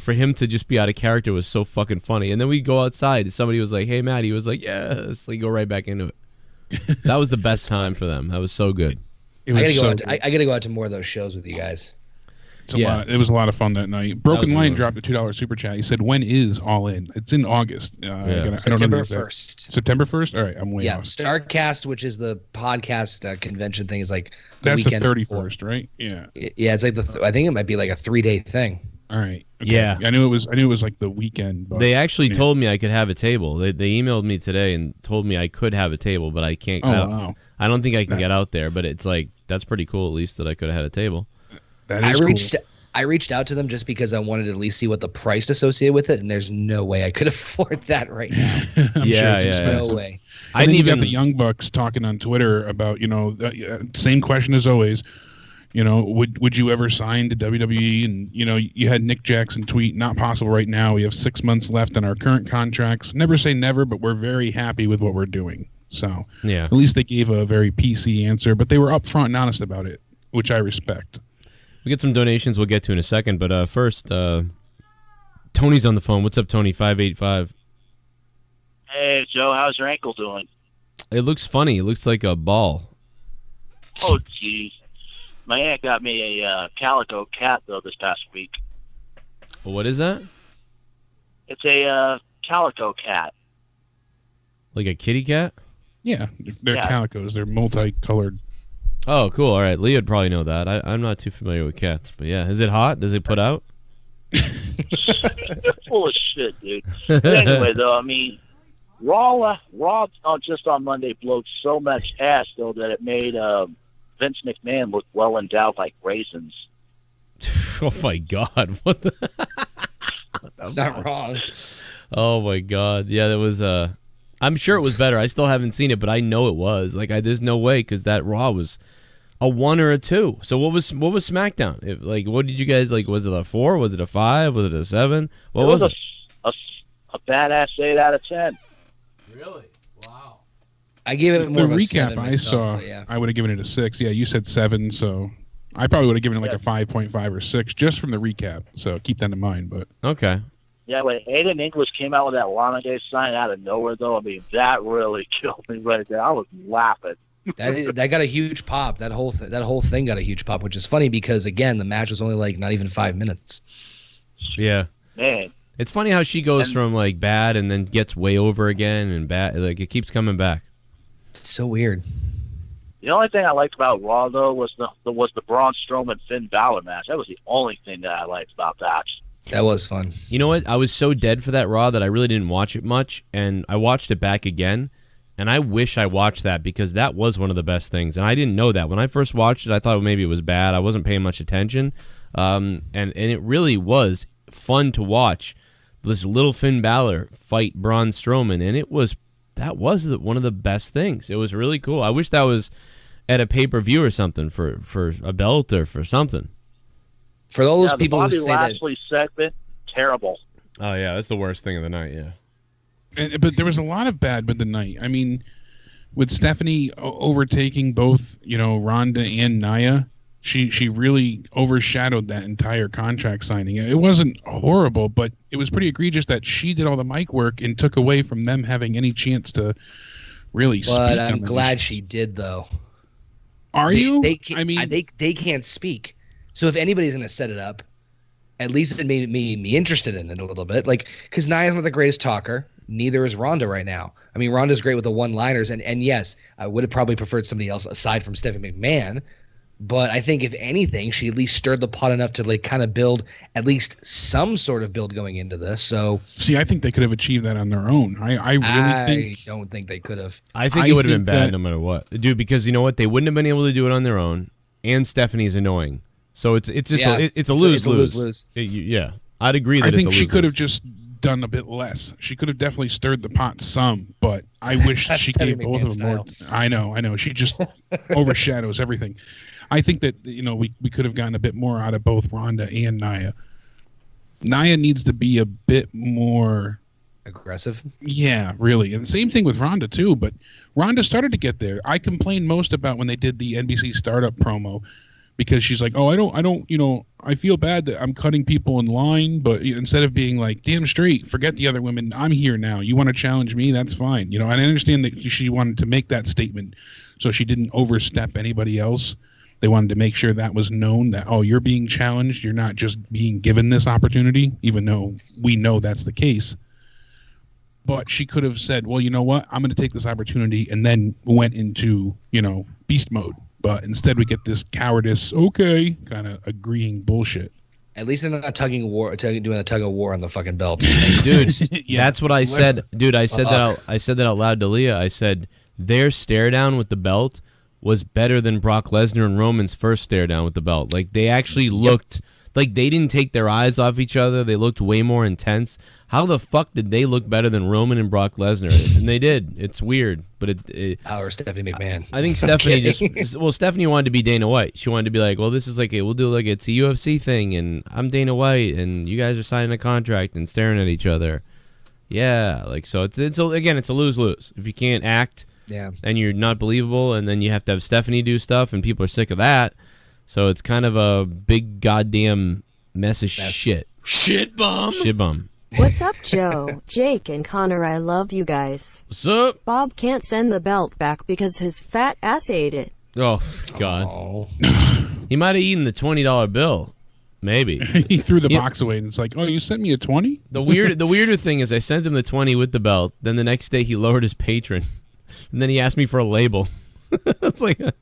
for him to just be out of character was so fucking funny. And then we go outside. Somebody was like, hey, Matt. He was like, yes. Go right back into it. That was the best time for them. That was so good. I got to go out to more of those shows with you guys. It was a lot of fun that night. Broken Line dropped a $2 super chat. He said, when is All In? It's in August. September 1st. September 1st? All right, I'm way off. Starcast, which is the podcast convention thing, is like that's the 31st, before. right? Yeah. Yeah, it's like I think it might be like a 3-day thing. All right. Okay. Yeah. I knew it was like the weekend. But, they actually told me I could have a table. They emailed me today and told me I could have a table, but I can't. Wow. I don't think I can get out there, but it's like, that's pretty cool at least that I could have had a table. That is cool. I reached out to them just because I wanted to at least see what the price associated with it, and there's no way I could afford that right now. I'm sure it's expensive. No way. I didn't even got the Young Bucks talking on Twitter about, same question as always. Would you ever sign to WWE? And, you had Nick Jackson tweet, not possible right now. We have 6 months left on our current contracts. Never say never, but we're very happy with what we're doing. So yeah, at least they gave a very PC answer, but they were upfront and honest about it, which I respect. We get some donations we'll get to in a second, but first, Tony's on the phone. What's up, Tony? 585. Hey, Joe, how's your ankle doing? It looks funny. It looks like a ball. Oh, jeez. My aunt got me a calico cat, though, this past week. What is that? It's a calico cat. Like a kitty cat? Yeah, they're calicos. They're multicolored. Oh, cool. All right. Leah would probably know that. I'm not too familiar with cats. But yeah, is it hot? Does it put out? Full of shit, dude. But anyway, though, I mean, Raw just on Monday blowed so much ass, though, that it made Vince McMahon look well endowed like raisins. Oh, my God. What the? It's not wrong. Oh, my God. Yeah, that was... I'm sure it was better. I still haven't seen it, but I know it was. There's no way, because that Raw was a 1 or a 2. So what was SmackDown? What did you guys like? Was it a 4? Was it a 5? Was it a 7? What was it? A badass 8 out of 10. Really? Wow. I gave it more of a recap 7 myself, I would have given it a 6. Yeah, you said 7, so I probably would have given it like a 5.5 or 6 just from the recap. So keep that in mind. But okay. Yeah, when Aiden English came out with that Lana Day sign out of nowhere, though, I mean, that really killed me right there. I was laughing. That got a huge pop. That whole thing got a huge pop, which is funny because, again, the match was only like not even 5 minutes. Yeah. Man. It's funny how she goes from like bad and then gets way over again and bad. Like it keeps coming back. It's so weird. The only thing I liked about Raw, though, was the Braun Strowman Finn Balor match. That was the only thing that I liked about that. That was fun. You know what? I was so dead for that Raw that I really didn't watch it much, and I watched it back again, and I wish I watched that because that was one of the best things, and I didn't know that. When I first watched it, I thought maybe it was bad. I wasn't paying much attention, and it really was fun to watch this little Finn Balor fight Braun Strowman, and that was one of the best things. It was really cool. I wish that was at a pay-per-view or something for a belt or for something. For all those people who say that... Lashley segment, terrible. Oh, yeah, that's the worst thing of the night, yeah. But there was a lot of bad with the night. I mean, with Stephanie overtaking both, Ronda and Naya, she really overshadowed that entire contract signing. It wasn't horrible, but it was pretty egregious that she did all the mic work and took away from them having any chance to really speak. But I'm glad she did, though. Are you? They can't speak. So if anybody's going to set it up, at least it made me interested in it a little bit. Because Naya's not the greatest talker. neither is Ronda right now. I mean, Ronda's great with the one-liners, and yes, I would have probably preferred somebody else aside from Stephanie McMahon. But I think if anything, she at least stirred the pot enough to like kind of build at least some sort of build going into this. So see, I think they could have achieved that on their own. I don't think they could have. I think it would have been bad no matter what, dude. Because you know what, they wouldn't have been able to do it on their own, and Stephanie's annoying. So it's just it's a lose-lose. Yeah, I'd agree that I think it's a she lose-lose. could have just done a bit less. She could have definitely stirred the pot some, but I wish she gave both of them more. I know. She just overshadows everything. I think that, you know, we could have gotten a bit more out of both Ronda and Naya. Naya needs to be a bit more aggressive. Yeah, really. And same thing with Ronda too, but Ronda started to get there. I complained most about when they did the NBC startup promo, because she's like, "Oh, I don't, you know, I feel bad that I'm cutting people in line," but instead of being like, "Damn straight, forget the other women. I'm here now. You want to challenge me? That's fine." You know, and I understand that she wanted to make that statement so she didn't overstep anybody else. They wanted to make sure that was known that, oh, you're being challenged. You're not just being given this opportunity, even though we know that's the case. But she could have said, well, you know what? I'm going to take this opportunity, and then went into, you know, beast mode. But instead we get this cowardice, okay, kind of agreeing bullshit. At least they're not doing a tug of war on the fucking belt. Dude, that's what I said. Dude, I said that out loud to Leah. I said their stare down with the belt was better than Brock Lesnar and Roman's first stare down with the belt. Like, they actually looked like they didn't take their eyes off each other. They looked way more intense. How the fuck did they look better than Roman and Brock Lesnar? And they did. It's weird, but Our Stephanie McMahon. I think Stephanie Stephanie wanted to be Dana White. She wanted to be like, well, this is like we'll do like it's a UFC thing, and I'm Dana White, and you guys are signing a contract and staring at each other. Yeah, like, so it's again, it's a lose-lose. If you can't act, and you're not believable, and then you have to have Stephanie do stuff, and people are sick of that. So it's kind of a big goddamn mess of shit. ShiBUM. What's up, Joe, Jake, and Connor? I love you guys. What's up? Bob can't send the belt back because his fat ass ate it. Oh, God. He might have eaten the $20 bill. Maybe. He threw the box away, and it's like, oh, you sent me a 20? The weirder thing is I sent him the 20 with the belt. Then the next day he lowered his patron. And then he asked me for a label. It's like, what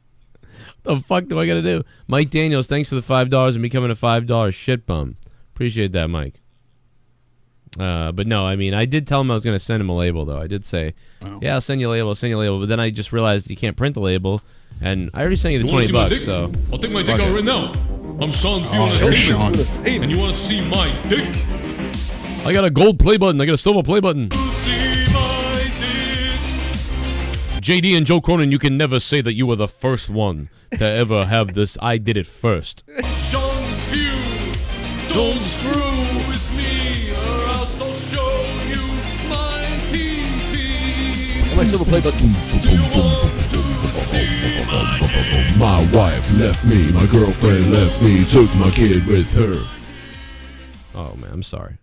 the fuck do I got to do? Mike Daniels, thanks for the $5 and becoming a $5 ShiBUM. Appreciate that, Mike. But no, I mean, I did tell him I was going to send him a label, though. I did say, yeah, I'll send you a label, But then I just realized you can't print the label. And I already sent you the $20, so. I'll take my dick out right now. I'm Seanzviews D. And you want to see my dick? I got a gold play button. I got a silver play button. JD and Joe Cronin, you can never say that you were the first one to ever have this. I did it first. Sean's view. Don't screw with me, or else I'll show you my pee-pee. My silver play button. Do you want to see my dick? My wife left me. My girlfriend left me. Took my kid with her. Oh, man, I'm sorry.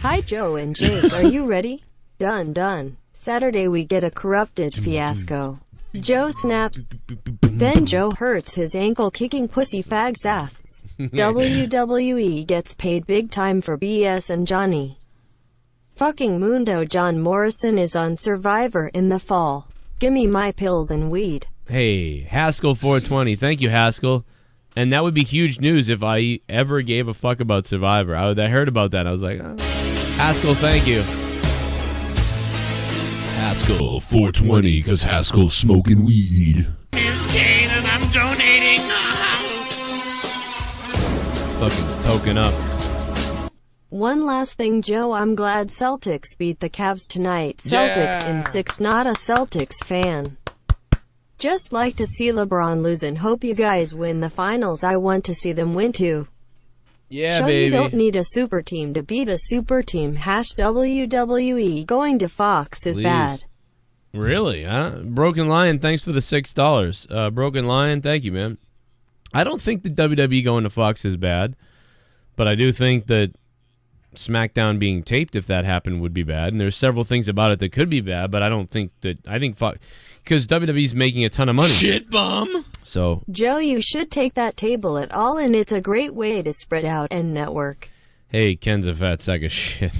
Hi, Joe and Jake. Are you ready? Done. Saturday we get a corrupted fiasco. Joe snaps. Then Joe hurts his ankle kicking pussy fag's ass. WWE gets paid big time for BS and Johnny. Fucking Mundo John Morrison is on Survivor in the fall. Gimme my pills and weed. Hey, Haskell 420. Thank you, Haskell. And that would be huge news if I ever gave a fuck about Survivor. I heard about that. And I was like, oh. Haskell, thank you. Haskell 420, because Haskell's smoking weed. It's Kane and I'm donating. It's fucking token up. One last thing, Joe. I'm glad Celtics beat the Cavs tonight. Celtics in 6, not a Celtics fan. Just like to see LeBron lose and hope you guys win the finals. I want to see them win too. Yeah, Show baby. You don't need a super team to beat a super team. WWE. Going to Fox is bad. Really? Huh? Broken Lion, thanks for the $6. Broken Lion, thank you, man. I don't think the WWE going to Fox is bad, but I do think that SmackDown being taped, if that happened, would be bad. And there's several things about it that could be bad, but I don't think that. I think Fox, because WWE's making a ton of money. ShiBUM. So, Joe, you should take that table at all, and it's a great way to spread out and network. Hey, Ken's a fat sack of shit.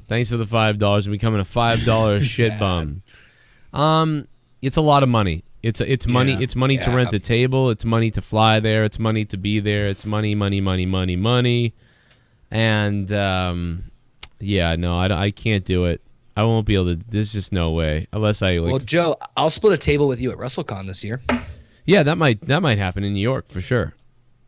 Thanks for the $5 and becoming a $5 shit bum. It's a lot of money. It's money. It's money to rent the table. It's money to fly there. It's money to be there. It's money. And I can't do it. I won't be able to. There's just no way unless I. Like, well, Joe, I'll split a table with you at WrestleCon this year. Yeah, that might happen in New York for sure.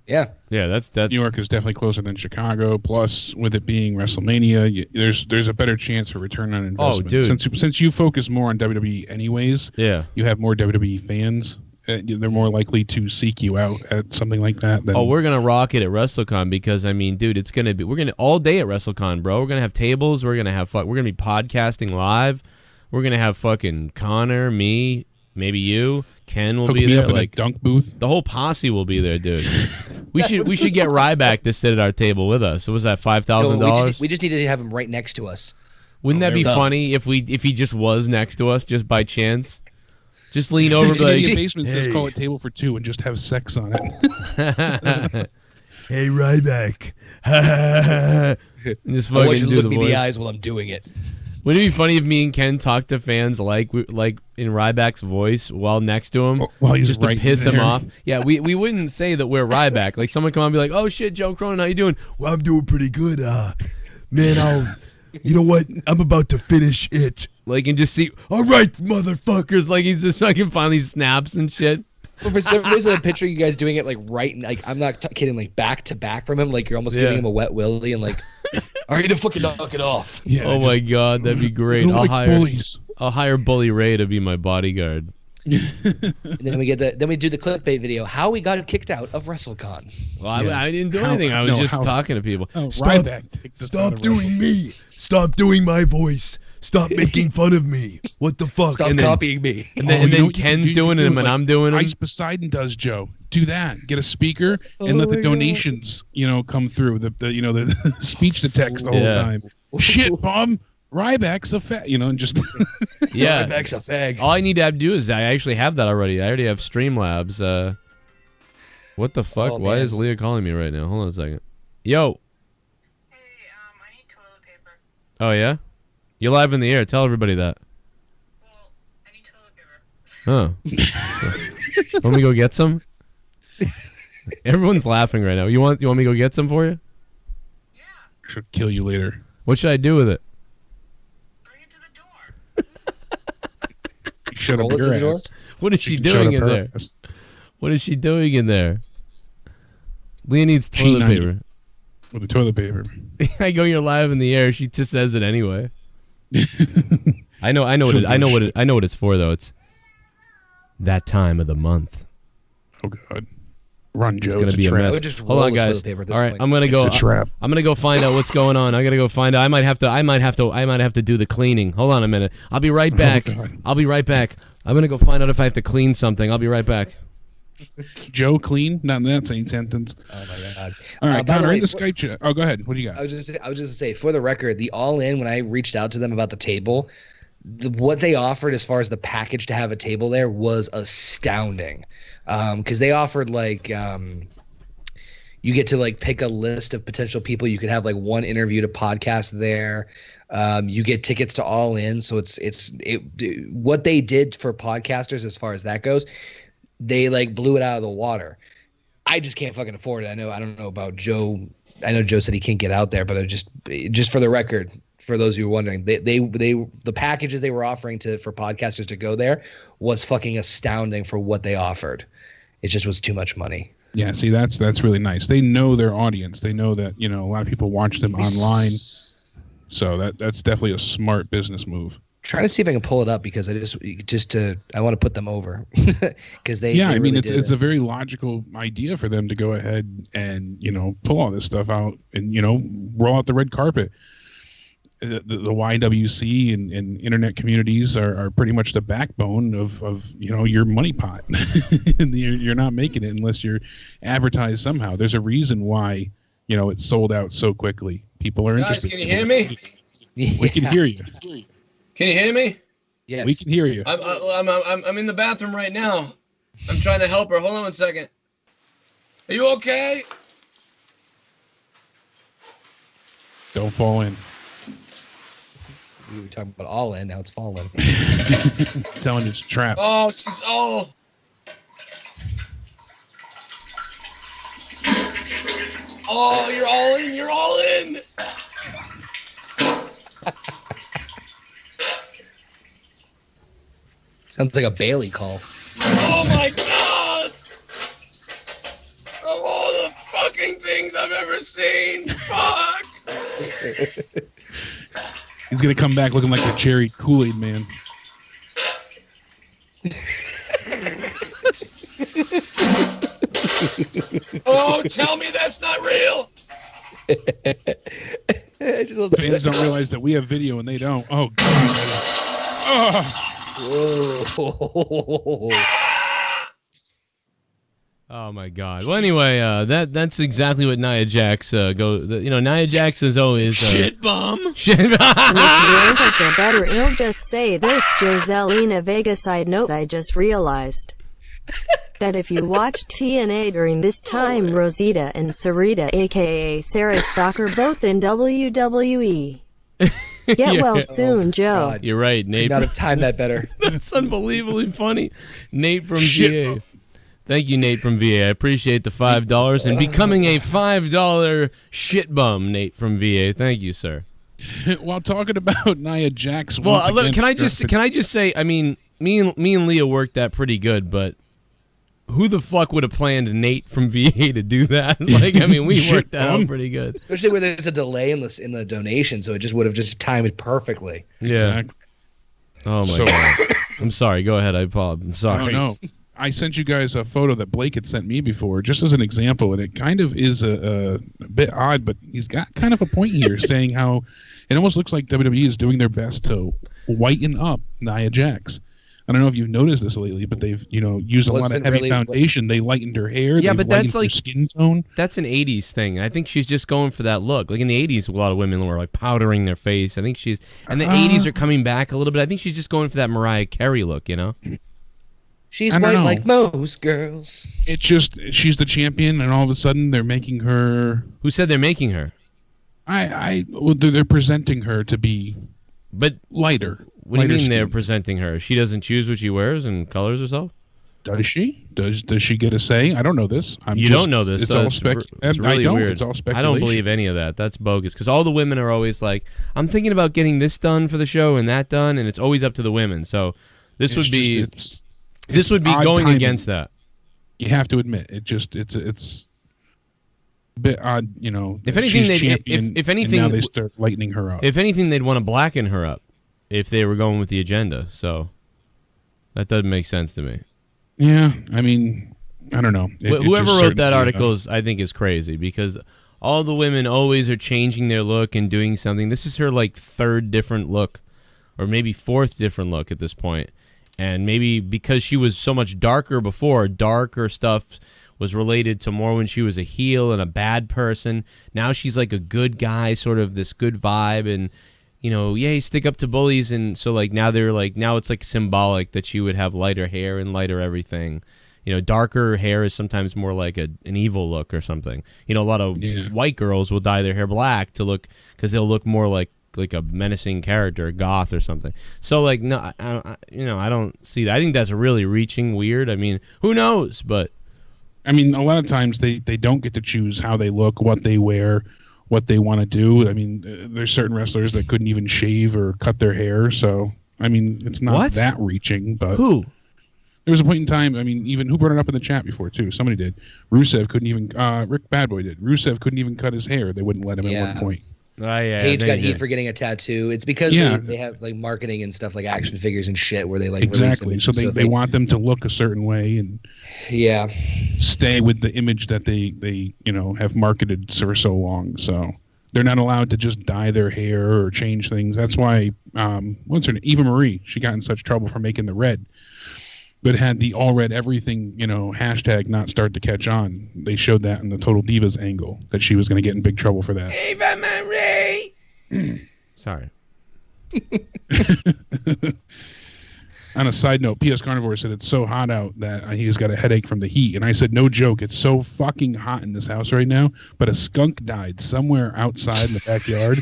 Yeah, that's New York is definitely closer than Chicago. Plus, with it being WrestleMania, there's a better chance for return on investment. Oh, dude! Since you focus more on WWE anyways, you have more WWE fans. They're more likely to seek you out at something like that. Than, we're gonna rock it at WrestleCon because I mean, dude, we're gonna all day at WrestleCon, bro. We're gonna have tables. We're gonna be podcasting live. We're gonna have fucking Connor, me, maybe you. Ken will be there, like dunk booth. The whole posse will be there, dude. we should get Ryback to sit at our table with us. So was that $5,000? We just needed to have him right next to us. Wouldn't that be funny if he just was next to us just by chance? Just lean over, like, the basement says call it table for two and just have sex on it. Hey, Ryback. Just I want fucking you to do look the me in voice. the eyes while I'm doing it. Wouldn't it be funny if me and Ken talked to fans like in Ryback's voice while next to him, just to piss him off? Yeah, we wouldn't say that we're Ryback. Like someone come on and be like, "Oh shit, Joe Cronin, how you doing?" Well, I'm doing pretty good. Man, you know what? I'm about to finish it. Like, and just see, all right, motherfuckers. Like he's just fucking finally snaps and shit. But for some reason, I'm picturing you guys doing it like right, like I'm not kidding, like back to back from him, like you're almost giving him a wet willy and like, are you to fucking knock it off? Yeah, oh my god, that'd be great. I'll hire Bully Ray to be my bodyguard. And then we do the clickbait video, how we got kicked out of WrestleCon. Well, I didn't do anything. I was just talking to people. Stop doing me. Stop doing my voice. Stop making fun of me. What the fuck? Stop copying me. And then Ken's doing it, and I'm doing it. Ice Poseidon does, Joe. Do that. Get a speaker and let the donations, come through. The speech to text the whole time. Shit, bum. Ryback's a fag, and just yeah. Ryback's a fag. All I need to do is I actually have that already. I already have Streamlabs. What the fuck? Why is Leah calling me right now? Hold on a second. Yo. Hey, I need toilet paper. Oh yeah? You're live in the air. Tell everybody that. Well, I need toilet paper. Oh. Want me to go get some? Everyone's laughing right now. You want me to go get some for you? Yeah. Should kill you later. What should I do with it? Bring it to the door. Shut up your ass. What is she doing in there? What is she doing in there? Leah needs toilet paper. With the toilet paper. I go, you're live in the air. She just says it anyway. I know what it's for though. It's that time of the month. Oh god. Run, Joe. It's gonna be a mess. Hold on, guys. All right, I'm gonna go. It's a trap. I'm gonna go find out what's going on. I gotta go find out. I might have to do the cleaning. Hold on a minute. I'll be right back. I'll be right back. I'm gonna go find out if I have to clean something. I'll be right back. Joe clean? Not in that same sentence. Oh my god! All right, Connor, in the Skype chat. Oh, go ahead. What do you got? I was just gonna say, for the record, the All In, when I reached out to them about the table, what they offered as far as the package to have a table there was astounding. Because they offered like you get to like pick a list of potential people. You could have like one interview to podcast there. You get tickets to All In, so it's what they did for podcasters as far as that goes. They like blew it out of the water. I just can't fucking afford it. I don't know about Joe. I know Joe said he can't get out there, but I just for the record, for those who are wondering, the packages they were offering for podcasters to go there was fucking astounding for what they offered. It just was too much money. Yeah, see, that's really nice. They know their audience. They know that a lot of people watch them online. So that's definitely a smart business move. Trying to see if I can pull it up because I want to put them over because they. Yeah, they I mean really it's a very logical idea for them to go ahead and pull all this stuff out and roll out the red carpet. The YWC and internet communities are pretty much the backbone of your money pot. And you're not making it unless you're advertised somehow. There's a reason why it's sold out so quickly. People are interested. Guys, can you hear me? We can hear you. Can you hear me? Yes. We can hear you. I'm in the bathroom right now. I'm trying to help her. Hold on one second. Are you okay? Don't fall in. We were talking about All In. Now it's Fallen. Telling you it's a trap. Oh, she's oh. Oh, you're all in. You're all in. Sounds like a Bailey call. Oh my God! Of all the fucking things I've ever seen, fuck! He's gonna come back looking like the cherry Kool-Aid man. Oh, tell me that's not real! Fans don't realize that we have video and they don't. Oh, God. Whoa. Oh my God. Well, anyway, that's exactly what Naya Jax Naya Jax is always ShiBUM. Shit. And if you think they're better, he'll just say this. Joselina Vega side note: I just realized that if you watched TNA during this time, Rosita and Sarita, aka Sarah Stalker, both in WWE. Get well soon, Joe. God. You're right, Nate. Could not have timed that better. That's unbelievably funny. Nate from VA. Thank you, Nate from VA. I appreciate the $5 and becoming a $5 ShiBUM, Nate from VA. Thank you, sir. While talking about Nia Jax, well, can I just say? I mean, me and Leah worked that pretty good, but who the fuck would have planned Nate from VA to do that? Like, I mean, we worked that out pretty good. Especially where there's a delay in the donation, so it just would have just timed it perfectly. Yeah. Exactly. Oh my God. I'm sorry. Go ahead. I'm sorry. No. I sent you guys a photo that Blake had sent me before, just as an example, and it kind of is a bit odd, but he's got kind of a point here, saying how it almost looks like WWE is doing their best to whiten up Nia Jax. I don't know if you've noticed this lately, but they've used a lot of heavy foundation. They lightened her hair. Yeah, but that's like her skin tone. That's an '80s thing. I think she's just going for that look. Like in the '80s, a lot of women were like powdering their face. I think the '80s are coming back a little bit. I think she's just going for that Mariah Carey look. She's white like most girls. It's just she's the champion, and all of a sudden they're making her. Who said they're making her? They're presenting her to be, lighter. What do you mean they're presenting her? She doesn't choose what she wears and colors herself? Does she? Does she get a say? I don't know this. You don't know this. It's all it's really weird. It's all speculation. I don't believe any of that. That's bogus. Because all the women are always like, I'm thinking about getting this done for the show and that done, and it's always up to the women. So this would be going timing against that. You have to admit it's a bit odd. If anything, if anything, now they start lightening her up. If anything, they'd want to blacken her up if they were going with the agenda. So that doesn't make sense to me. Yeah, I mean, I don't know. Whoever wrote that article I think is crazy, because all the women always are changing their look and doing something. This is her like third different look, or maybe fourth different look at this point. And maybe because she was so much darker before, darker stuff was related to more when she was a heel and a bad person. Now she's like a good guy, sort of this good vibe, and yay, stick up to bullies. And so like now it's like symbolic that she would have lighter hair and lighter everything. Darker hair is sometimes more like an evil look or something. A lot of white girls will dye their hair black to look, because they'll look more like a menacing character, a goth or something. So like, no, I don't see that. I think that's really reaching weird. I mean, who knows? But I mean, a lot of times they don't get to choose how they look, what they wear, what they want to do. I mean, there's certain wrestlers that couldn't even shave or cut their hair. So, I mean, it's not that reaching, but who? There was a point in time, I mean, even who brought it up in the chat before too? Somebody did. Rusev couldn't even, Rick Badboy did. Rusev couldn't even cut his hair. They wouldn't let him at one point. Paige got heat for getting a tattoo. It's because they have like marketing and stuff like action figures and shit where they like exactly. So they want them to look a certain way and stay with the image that they have marketed for so long. So they're not allowed to just dye their hair or change things. That's why what's her name? Eva Marie, she got in such trouble for making the red, but had the all red everything, hashtag not start to catch on. They showed that in the Total Divas angle, that she was going to get in big trouble for that. Eva Marie! Sorry. On a side note, P.S. Carnivore said it's so hot out that he's got a headache from the heat. And I said, no joke, it's so fucking hot in this house right now, but a skunk died somewhere outside in the backyard.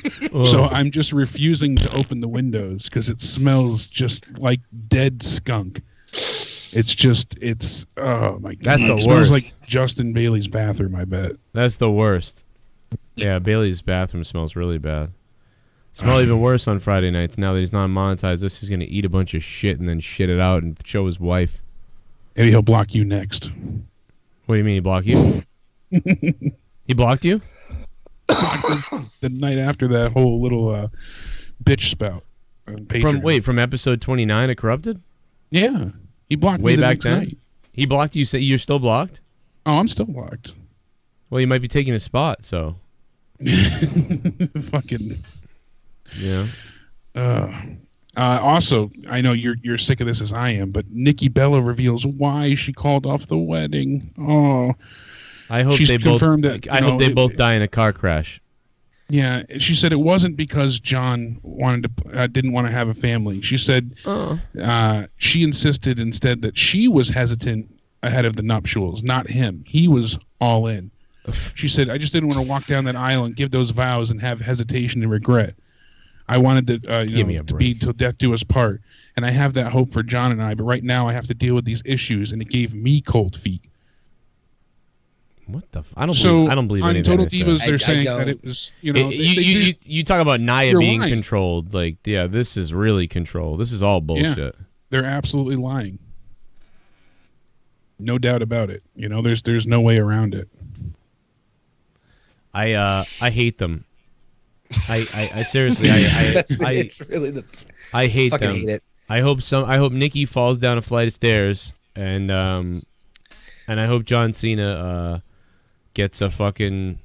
So I'm just refusing to open the windows because it smells just like dead skunk. It's oh my god. That's the worst. It smells like Justin Bailey's bathroom, I bet. That's the worst. Yeah, Bailey's bathroom smells really bad. Smell even worse on Friday nights. Now that he's not monetized, this is going to eat a bunch of shit and then shit it out and show his wife. Maybe he'll block you next. What do you mean he blocked you? He blocked you? The night after that whole little bitch spout. From episode 29 of Corrupted? Yeah. He blocked way me back then. Night. He blocked you. Say you're still blocked? Oh, I'm still blocked. Well, you might be taking a spot, so. Fucking. Yeah. Also, I know you're sick of this as I am, but Nikki Bella reveals why she called off the wedding. Oh. I hope they both. I hope they both die in a car crash. Yeah, she said it wasn't because John didn't want to have a family. She said she insisted instead that she was hesitant ahead of the nuptials, not him. He was all in. She said, I just didn't want to walk down that aisle and give those vows and have hesitation and regret. I wanted to, to be till death do us part. And I have that hope for John and I, but right now I have to deal with these issues, and it gave me cold feet. What the? I don't believe on anything. Total Divas, they're saying that it was, you talk about Naya being controlled. Like, yeah, this is really control. This is all bullshit. Yeah, they're absolutely lying. No doubt about it. There's no way around it. I hate them. I seriously I hate them. Hate it. I hope Nikki falls down a flight of stairs and I hope John Cena gets a fucking.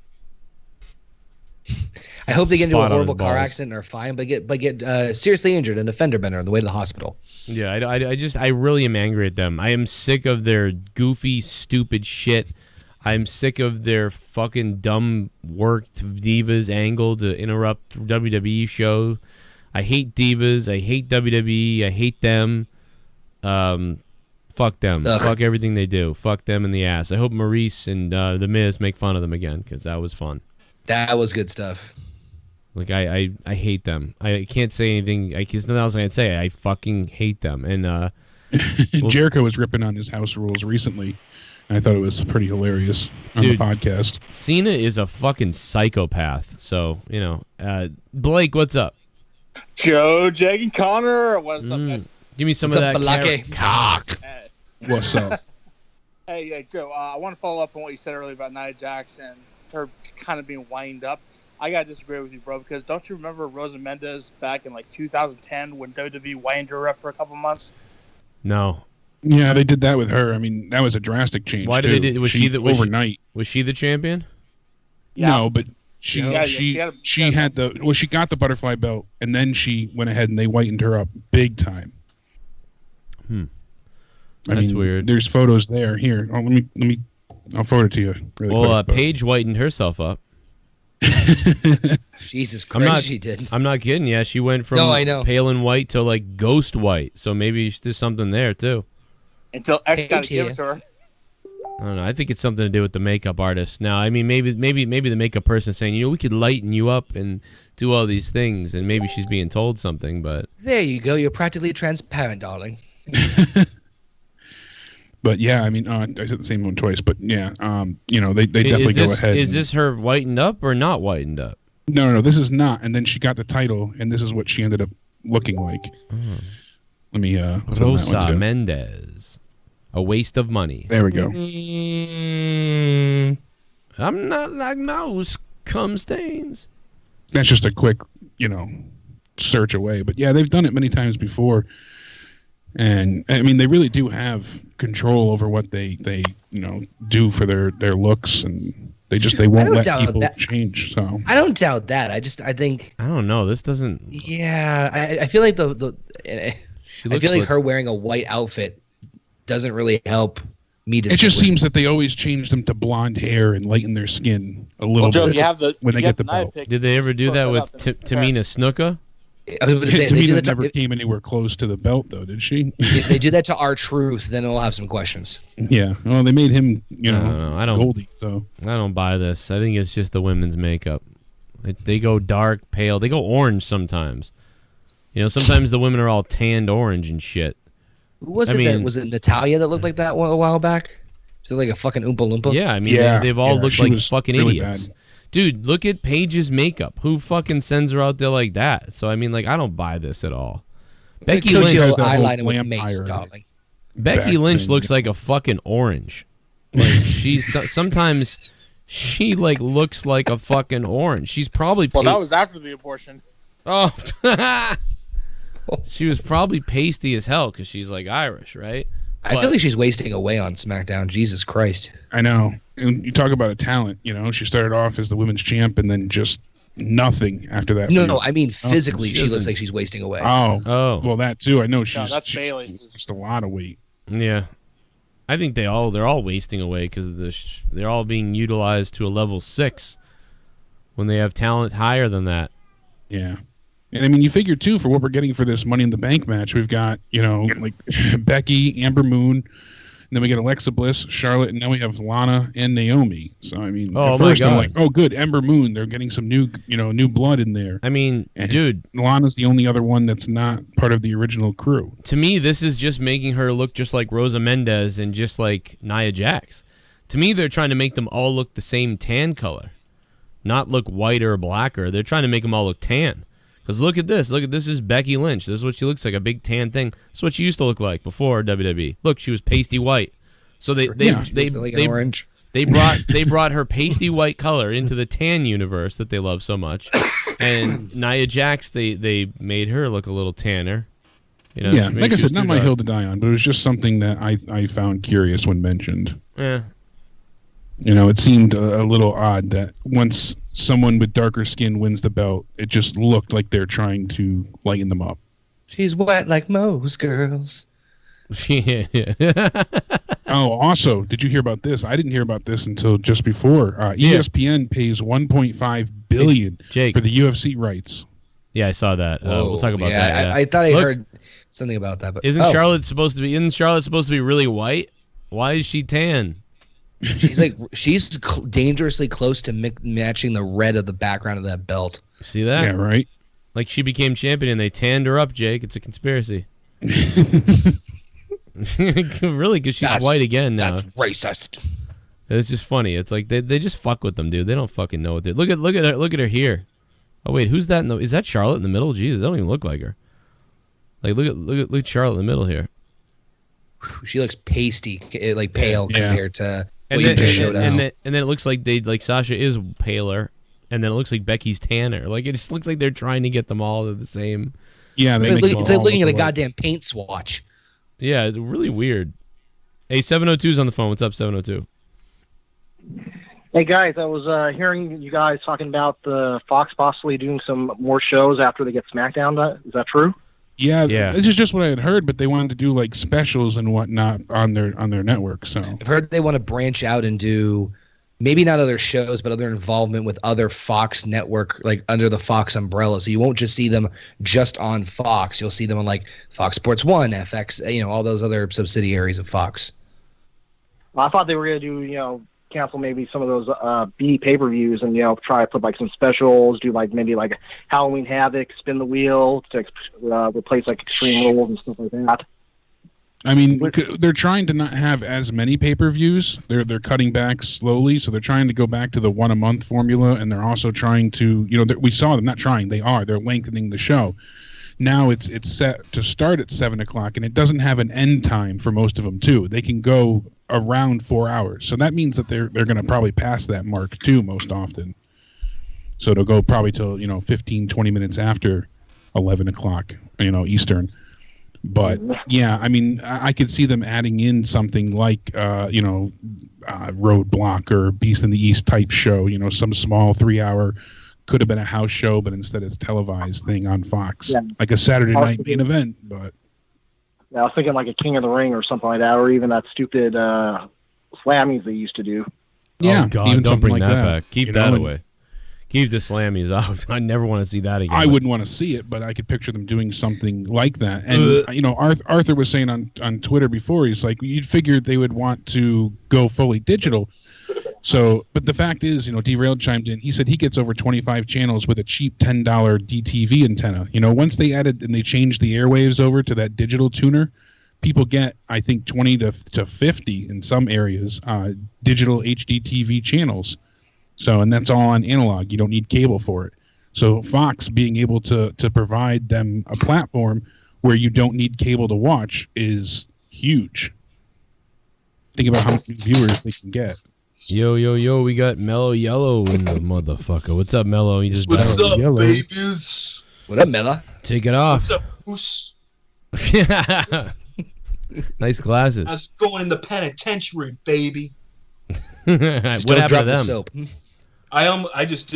I hope they get into a horrible car accident and are fine, but get seriously injured in a fender bender on the way to the hospital. Yeah, I really am angry at them. I am sick of their goofy, stupid shit. I'm sick of their fucking dumb worked Divas angle to interrupt WWE show. I hate Divas. I hate WWE. I hate them. Fuck them. Ugh. Fuck everything they do. Fuck them in the ass. I hope Maurice and The Miz make fun of them again because that was fun. That was good stuff. Like, I hate them. I can't say anything. There's nothing else I can say. I fucking hate them. And Jericho was ripping on his house rules recently. And I thought it was pretty hilarious on the podcast. Cena is a fucking psychopath. So, Blake, what's up? Joe, Jag, and Connor. What's up, guys? Give me some of that cock. Hey. What's up? Hey, Joe, I want to follow up on what you said earlier about Nia Jax and her kind of being wind up. I got to disagree with you, bro, because don't you remember Rosa Mendez back in, 2010 when WWE winded her up for a couple months? No. Yeah, they did that with her. I mean, that was a drastic change. Why did they do? Was she overnight? Was she the champion? Yeah. No, but she got the butterfly belt, and then she went ahead and they whitened her up big time. That's weird. There's photos there. Here, let me. I'll forward it to you. Really quick, Paige whitened herself up. Jesus Christ, she did. I'm not kidding. Yeah, she went from pale and white to ghost white. So maybe there's something there too. Until X got to give it to her. I don't know. I think it's something to do with the makeup artist. Now, I mean, maybe the makeup person saying, we could lighten you up and do all these things, and maybe she's being told something. But there you go. You're practically transparent, darling. But yeah, I mean, I said the same one twice. But yeah, they definitely go ahead. Is this her whitened up or not whitened up? No, this is not. And then she got the title, and this is what she ended up looking like. Let me. Rosa Mendez. A waste of money. There we go. I'm not like mouse cum stains. That's just a quick, search away. But yeah, they've done it many times before. And I mean, they really do have control over what they do for their looks, and they won't let people change. So I don't doubt that. I think I don't know. This doesn't. Yeah, I feel like I feel like her wearing a white outfit doesn't really help me. It just seems that they always change them to blonde hair and lighten their skin a little bit when they get the belt. Did they ever do that with Tamina Snuka? I was gonna say, they do Tamina that never came anywhere close to the belt, though, did she? If they do that to R-Truth, then we'll have some questions. Yeah. Well, they made him, I don't, Goldie. So I don't buy this. I think it's just the women's makeup. They go dark, pale. They go orange sometimes. Sometimes the women are all tanned orange and shit. Who was it? Was it Natalia that looked like that a while back? She looked like a fucking Oompa Loompa? Yeah, I mean, they've all looked like fucking really idiots. Bad. Dude, look at Paige's makeup. Who fucking sends her out there like that? So, I mean, I don't buy this at all. Becky Lynch. Eyeliner with Mace, darling. Becky Lynch looks like a fucking orange. Sometimes she, looks like a fucking orange. She's probably... Well, that was after the abortion. Oh. She was probably pasty as hell because she's, Irish, right? I feel like she's wasting away on SmackDown. Jesus Christ. I know. And you talk about a talent, she started off as the women's champ and then just nothing after that. No, I mean physically she looks like she's wasting away. Oh. Well, that too. I know she's Bailey. Just a lot of weight. Yeah. I think they're all wasting away because they're all being utilized to a level 6 when they have talent higher than that. Yeah. And I mean, you figure too, for what we're getting for this Money in the Bank match, we've got, Becky, Amber Moon, and then we get Alexa Bliss, Charlotte, and now we have Lana and Naomi. So I mean, at first I'm like, oh good, Ember Moon, they're getting some new blood in there. I mean, dude, Lana's the only other one that's not part of the original crew. To me, this is just making her look just like Rosa Mendez and just like Nia Jax. To me, they're trying to make them all look the same tan color, not look whiter or blacker. They're trying to make them all look tan. Because look at this. This is Becky Lynch. This is what she looks like, a big tan thing. This is what she used to look like before WWE. Look, she was pasty white. So they orange. They brought her pasty white color into the tan universe that they love so much. And Nia Jax, they made her look a little tanner. Yeah, like I said, not my hill to die on, but it was just something that I found curious when mentioned. Yeah. It seemed a little odd that once someone with darker skin wins the belt, it just looked like they're trying to lighten them up. She's wet like most girls. Yeah. Oh, also, did you hear about this? I didn't hear about this until just before. ESPN pays $1.5 billion for the UFC rights. Yeah, I saw that. We'll talk about that. Yeah. I thought I heard something about that. But Isn't Charlotte supposed to be really white? Why is she tan? She's dangerously close to matching the red of the background of that belt. See that? Yeah, right. Like she became champion and they tanned her up, Jake. It's a conspiracy. Really, because she's white again now. That's racist. It's just funny. It's like they just fuck with them, dude. They don't fucking know what they're. Look at her here. Oh wait, who's that? Is that Charlotte in the middle? Jesus, they don't even look like her. Look at Charlotte in the middle here. She looks pasty, pale compared to. And then it looks like Sasha is paler, and then it looks like Becky's tanner. It just looks like they're trying to get them all to the same. Yeah, it's like looking at a goddamn paint swatch. Yeah, it's really weird. Hey, 702's on the phone. What's up, 702? Hey guys, I was hearing you guys talking about the Fox possibly doing some more shows after they get SmackDown. Is that true? Yeah, this is just what I had heard, but they wanted to do specials and whatnot on their network. So I've heard they want to branch out and do maybe not other shows, but other involvement with other Fox network, under the Fox umbrella. So you won't just see them just on Fox. You'll see them on Fox Sports 1, FX, all those other subsidiaries of Fox. Well, I thought they were going to do, cancel maybe some of those B pay-per-views and try to put some specials, do maybe Halloween Havoc, spin the wheel to replace Extreme Rules and stuff like that. I mean, they're trying to not have as many pay-per-views. They're cutting back slowly, so they're trying to go back to the one-a-month formula, and they're also trying to, we saw them not trying. They're lengthening the show. Now it's set to start at 7 o'clock, and it doesn't have an end time for most of them too. They can go around 4 hours, so that means that they're going to probably pass that mark too most often. So it'll go probably till 15-20 minutes after 11 o'clock Eastern. But yeah, I mean, I could see them adding in something like Roadblock or Beast in the East type show, some small 3-hour, could have been a house show, but instead it's televised thing on Fox, like a Saturday night main event. But yeah, I was thinking a King of the Ring or something like that, or even that stupid Slammies they used to do. Yeah, oh God, don't bring that back. Keep that away. Keep the Slammies out. I never want to see that again. I wouldn't want to see it, but I could picture them doing something like that. And you know, Arthur was saying on Twitter before, he's like, you'd figure they would want to go fully digital. So, but the fact is, you know, Derailed chimed in. He said he gets over 25 channels with a cheap $10 DTV antenna. You know, once they added and they changed the airwaves over to that digital tuner, people get, I think, 20 to 50 in some areas, digital HD TV channels. So, and that's all on analog. You don't need cable for it. So Fox being able to provide them a platform where you don't need cable to watch is huge. Think about how many viewers they can get. Yo, we got Mellow Yellow in the motherfucker. What's up, Mellow? You just What's up, Yellow. babies? What up, Mella? Take it off. What's up, Goose? Nice glasses. I was going in the penitentiary, baby. What happened to them? The soap. I just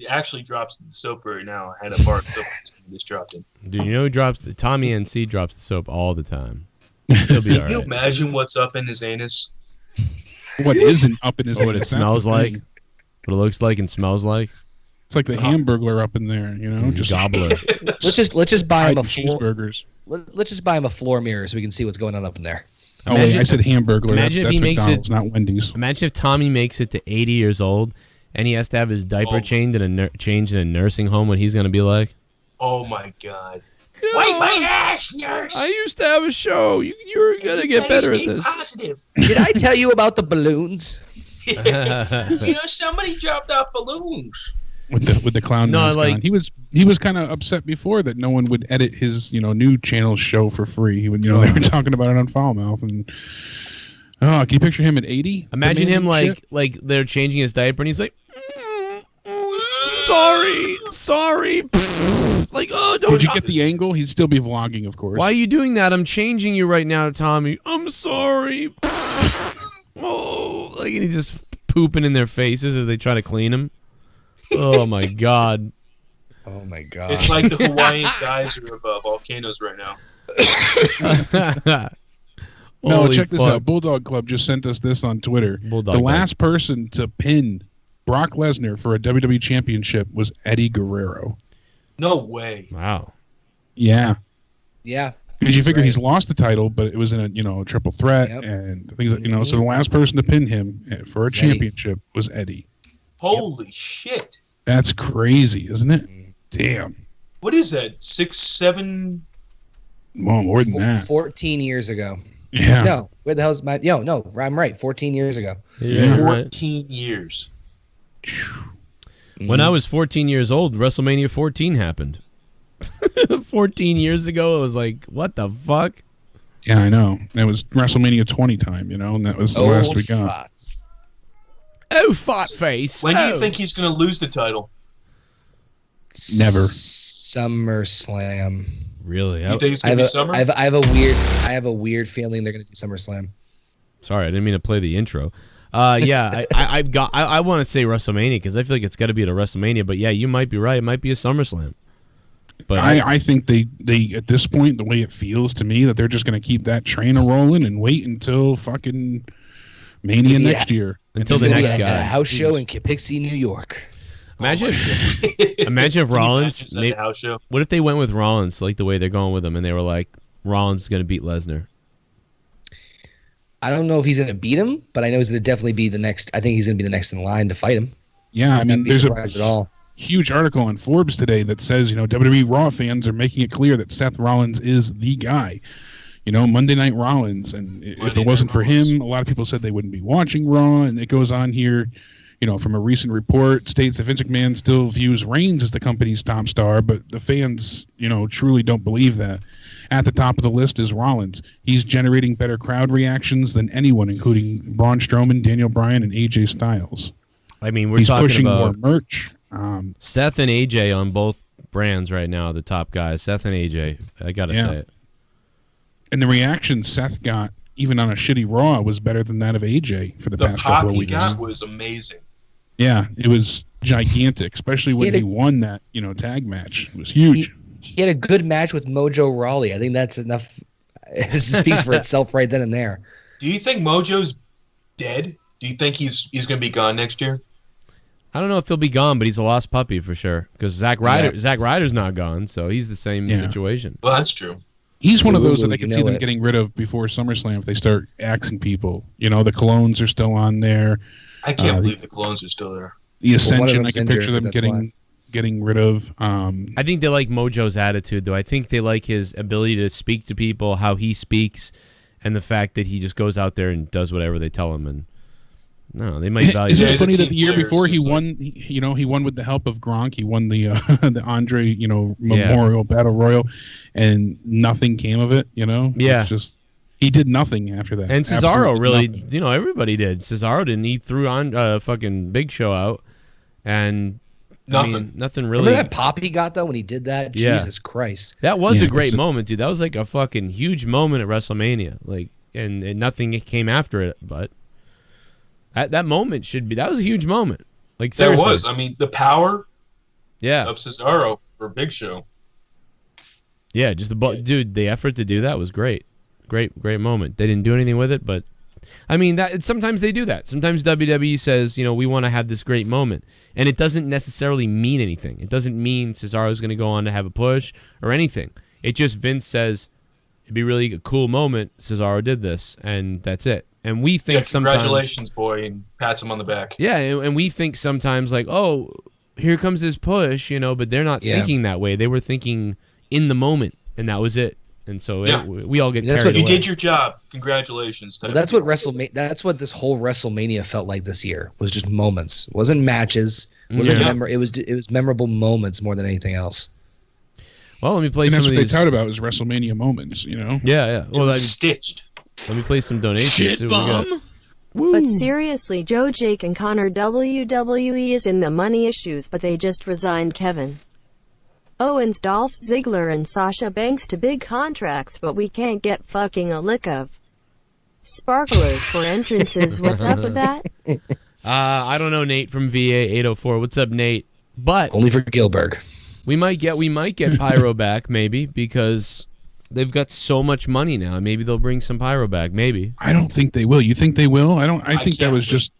actually dropped the soap right now. I had a bar of soap. Just dropped it. Dude, you know who drops the Tommy NC drops the soap all the time. He'll be all Can you right. imagine what's up in his anus? What isn't up in his What it smells like? What it looks like and smells like? It's like the Hamburglar up in there, you know, just gobbler. Let's just buy him a floor. cheeseburgers. Let's just buy him a floor mirror so we can see what's going on up in there. Oh wait, I said Hamburglar. Imagine That's if he makes McDonald's, it, not Wendy's. Imagine if Tommy makes it to 80 years old and he has to have his diaper changed in a nursing home. What he's gonna be like? Oh my god! Wipe my ass, nurse. I used to have a show. You're gonna get better at this. Positive. Did I tell you about the balloons? You know, somebody dropped off balloons. With the clown mask on. He was kind of upset before that no one would edit his new channel show for free. He would they were talking about it on Foul Mouth and can you picture him at 80? Imagine him like they're changing his diaper and he's like, sorry. Like, oh, don't. Would you get the angle? He'd still be vlogging, of course. Why are you doing that? I'm changing you right now, Tommy. I'm sorry. Oh, like, and he's just pooping in their faces as they try to clean him. Oh my god. Oh my god. It's like the Hawaiian geyser of volcanoes right now. No, check this out. Bulldog Club just sent us this on Twitter. The last person to pin Brock Lesnar for a WWE Championship was Eddie Guerrero. No way. Wow. Yeah. Yeah. Because you figure he's lost the title, but it was in a triple threat and things like, so the last person to pin him for a championship was Eddie. Holy shit. That's crazy, isn't it? Damn. What is that? 6, 7? Well, more than that. 14 years ago. Yeah. No, where the hell's my... No, I'm right. 14 years ago. Yeah, 14 years. When I was 14 years old, WrestleMania 14 happened. 14 years ago, it was like, what the fuck? Yeah, I know. That was WrestleMania 20 time, and that was the last we got. Fots. Oh, fat face. When do you think he's going to lose the title? Never. SummerSlam. Really? You think it's going to be Summer? I have a weird feeling they're going to do SummerSlam. Sorry, I didn't mean to play the intro. Yeah, I want to say WrestleMania because I feel like it's got to be at a WrestleMania. But yeah, you might be right. It might be a SummerSlam. But I think they at this point, the way it feels to me, that they're just going to keep that train a rolling and wait until fucking Mania next year. Until the next guy. A house show in Poughkeepsie, New York. Imagine if Rollins. House show? What if they went with Rollins, like the way they're going with him, and they were like, Rollins is going to beat Lesnar? I don't know if he's going to beat him, but I know he's going to definitely be the next. I think he's going to be the next in line to fight him. Yeah, I mean, there's at all. Huge article on Forbes today that says, WWE Raw fans are making it clear that Seth Rollins is the guy. Monday Night Rollins, and if it wasn't for him, a lot of people said they wouldn't be watching Raw, and it goes on here, from a recent report, states that Vince McMahon still views Reigns as the company's top star, but the fans, truly don't believe that. At the top of the list is Rollins. He's generating better crowd reactions than anyone, including Braun Strowman, Daniel Bryan, and AJ Styles. I mean, He's talking pushing about more merch. Seth and AJ on both brands right now, the top guys. Seth and AJ, I gotta say it. And the reaction Seth got, even on a shitty Raw, was better than that of AJ for the past couple of weeks. The pop he got was amazing. Yeah, it was gigantic, especially when he won that, tag match. It was huge. He had a good match with Mojo Rawley. I think that's enough. It speaks for itself right then and there. Do you think Mojo's dead? Do you think he's going to be gone next year? I don't know if he'll be gone, but he's a lost puppy for sure. Because Zack Ryder's not gone, so he's the same situation. Well, that's true. He's one of those that I can see them getting rid of before SummerSlam if they start axing people. You know, the Colognes are still on there. I can't believe the Colognes are still there. The Ascension, I can picture them getting rid of. I think they like Mojo's attitude, though. I think they like his ability to speak to people, how he speaks, and the fact that he just goes out there and does whatever they tell him. And no, they might value. Isn't it funny that the year before he won? He won with the help of Gronk. He won the the Andre, Memorial Battle Royal, and nothing came of it. It's just he did nothing after that. And Cesaro really, nothing. Everybody did. Cesaro didn't. He threw on fucking Big Show out, and nothing really. Remember that pop he got though when he did that? Yeah. Jesus Christ! That was a great moment, dude. That was like a fucking huge moment at WrestleMania. Like, and nothing came after it, but. That moment that was a huge moment. Like seriously. There was. I mean, the power of Cesaro for Big Show. Yeah, just dude, the effort to do that was great. Great moment. They didn't do anything with it, but I mean, sometimes they do that. Sometimes WWE says, we want to have this great moment, and it doesn't necessarily mean anything. It doesn't mean Cesaro's going to go on to have a push or anything. It just Vince says it'd be really a cool moment. Cesaro did this, and that's it. And we think sometimes, congratulations, boy, and pats him on the back. Yeah, and we think sometimes like, oh, here comes his push, but they're not thinking that way. They were thinking in the moment, and that was it. And so we all get carried away. You did your job. Congratulations. Well, that's what That's what this whole WrestleMania felt like this year. Was just moments. It wasn't matches. It was memorable moments more than anything else. Well, let me play some of these. That's what they tout about is WrestleMania moments. Yeah. Well, stitched. Let me play some donations. ShiBUM. But seriously, Joe, Jake, and Connor, WWE is in the money issues, but they just resigned Kevin Owens, Dolph Ziggler, and Sasha Banks to big contracts, but we can't get fucking a lick of sparklers for entrances. What's up with that? I don't know, Nate from VA 804. What's up, Nate? But only for Gilbert. We might get Pyro back, maybe, because they've got so much money now. Maybe they'll bring some Pyro back. Maybe. I don't think they will. You think they will? I think that was just.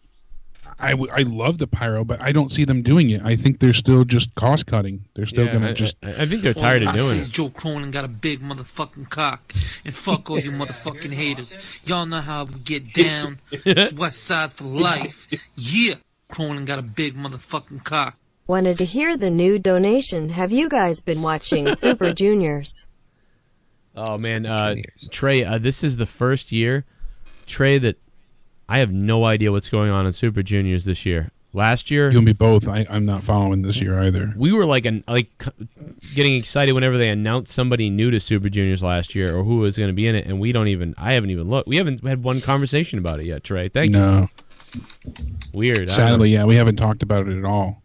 I love the Pyro, but I don't see them doing it. I think they're still just cost cutting. They're still gonna just. I think they're tired of doing it. Joe Cronin got a big motherfucking cock, and fuck all you motherfucking haters. Y'all know how we get down. It's West Side for life. Yeah, Cronin got a big motherfucking cock. Wanted to hear the new donation. Have you guys been watching Super Juniors? Oh man, Trey, this is the first year, Trey, that I have no idea what's going on in Super Juniors this year. Last year, you and me both. I'm not following this year either. We were like getting excited whenever they announced somebody new to Super Juniors last year or who was going to be in it, and I haven't even looked. We haven't had one conversation about it yet, Trey. Thank you. No. Weird. Sadly, yeah, we haven't talked about it at all.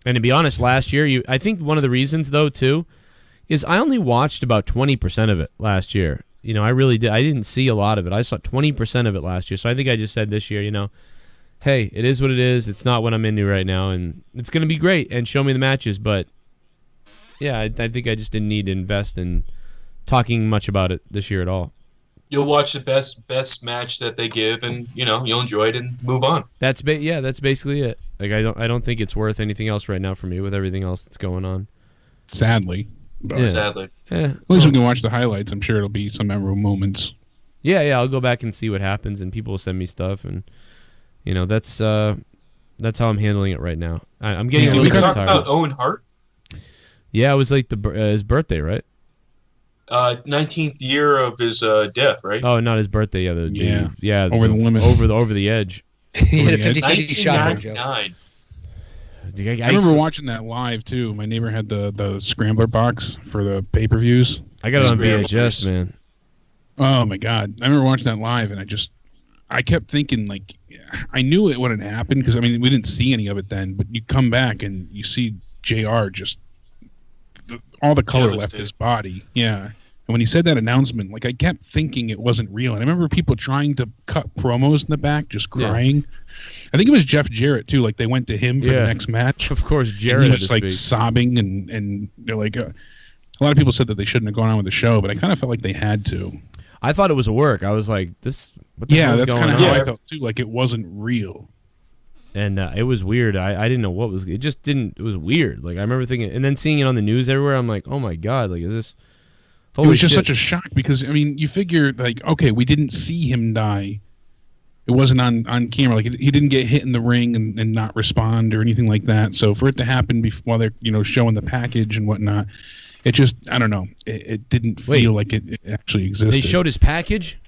And to be honest, last year, I think one of the reasons though too is I only watched about 20% of it last year. I really did. I didn't see a lot of it. I saw 20% of it last year. So I think I just said this year, hey, it is what it is. It's not what I'm into right now, and it's going to be great and show me the matches. But yeah, I think I just didn't need to invest in talking much about it this year at all. You'll watch the best match that they give, and you'll enjoy it and move on. That's basically it. Like I don't think it's worth anything else right now for me with everything else that's going on. Sadly. Sadly. Yeah. At least we can watch the highlights. I'm sure it'll be some memorable moments. Yeah, I'll go back and see what happens, and people will send me stuff, and that's how I'm handling it right now. I'm getting a little bit tired. Did we talk about Owen Hart? Yeah, it was like his birthday, right? 19th year of his death, right? Oh, not his birthday. Yeah, over the limit, over the edge. He had a 50-50 shot, Joe. I remember watching that live too. My neighbor had the scrambler box for the pay-per-views. I got it on VHS, man. Oh my god! I remember watching that live, and I kept thinking like, I knew it wouldn't happen because we didn't see any of it then. But you come back and you see JR just all the color left his body. Yeah. And when he said that announcement, I kept thinking it wasn't real. And I remember people trying to cut promos in the back, just crying. Yeah. I think it was Jeff Jarrett too. They went to him for the next match. Of course, Jarrett was sobbing, and they're like, a lot of people said that they shouldn't have gone on with the show, but I kind of felt like they had to. I thought it was a work. I was like, this. What the hell is that's going kind of on? how I felt too. It wasn't real. And it was weird. I didn't know what was. It just didn't. It was weird. Like I remember thinking, and then seeing it on the news everywhere. I'm like, oh my god, like is this? It was just such a shock because I mean, you figure like, okay, we didn't see him die. It wasn't on camera. Like he didn't get hit in the ring and not respond or anything like that. So for it to happen while they're showing the package and whatnot, it just I don't know. It didn't feel like it actually existed. They showed his package.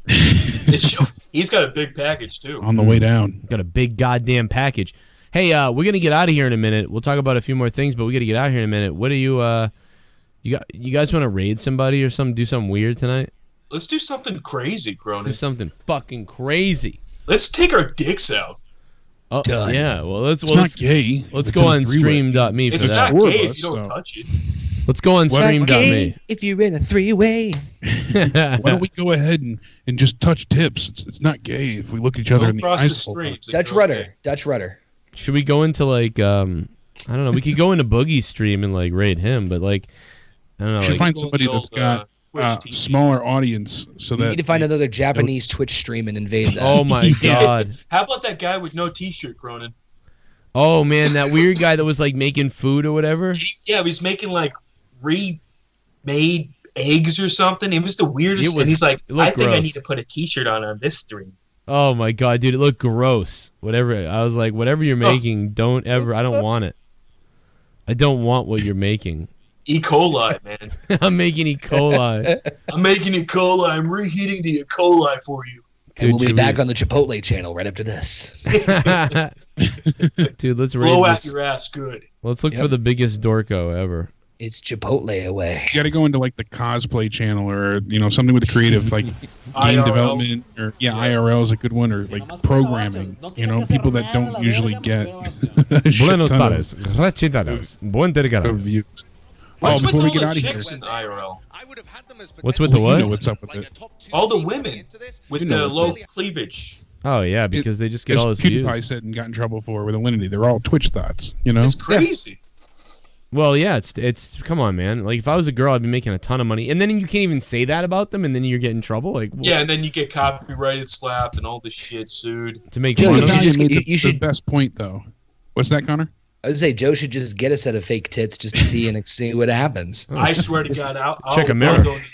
He's got a big package too. On the way down. Got a big goddamn package. Hey, we're gonna get out of here in a minute. We'll talk about a few more things, but we gotta get out of here in a minute. What do you you guys want to raid somebody or something? Do something weird tonight? Let's do something crazy, Cronin. Let's do something fucking crazy. Let's take our dicks out. Oh yeah, well let's. It's not gay. Let's go on stream.me for it's that. It's not gay if you don't touch it. Let's go on stream.me. If you're in a three-way. Why don't we go ahead and just touch tips? It's not gay if we look each other in the eyes. Dutch rudder. Should we go into like I don't know? We could go into Boogie's stream and like raid him, but like I don't know. We should like, find somebody that's got smaller audience so that we need to find another Japanese Twitch stream and invade that. Oh my god! How about that guy with no T-shirt, Cronin? Oh man, that weird guy that was like making food or whatever. Yeah, he was making like remade eggs or something. It was the weirdest. And he's like, I think I need to put a T-shirt on this stream. Oh my god, dude, it looked gross. Whatever. I was like, whatever you're making, don't ever. I don't want it. I don't want what you're making. E. coli, man. I'm making E. coli. I'm making E. coli. I'm reheating the E. coli for you. And we'll be back on the Chipotle channel right after this. Dude, let's blow out your ass good. Let's look for the biggest dorko ever. It's Chipotle away. You got to go into like the cosplay channel or something with creative like game development or IRL is a good one or like programming. People that don't usually get. Buenos tardes, rechinados, buen delgado. What's with all the chicks in IRL? What's with the what? You know what's up with it. All the women with the low cleavage. Oh yeah, because they just get all this views. PewDiePie said and got in trouble for with Alinity. They're all Twitch thoughts. It's crazy. Yeah. Well, yeah, it's come on, man. Like if I was a girl, I'd be making a ton of money, and then you can't even say that about them, and then you're getting in trouble. Like yeah, and then you get copyrighted slapped and all this shit sued to make Joe, fun of you should the best point though. What's that, Connor? I would say Joe should just get a set of fake tits just to see what happens. I swear to God, I'll check a mirror. go into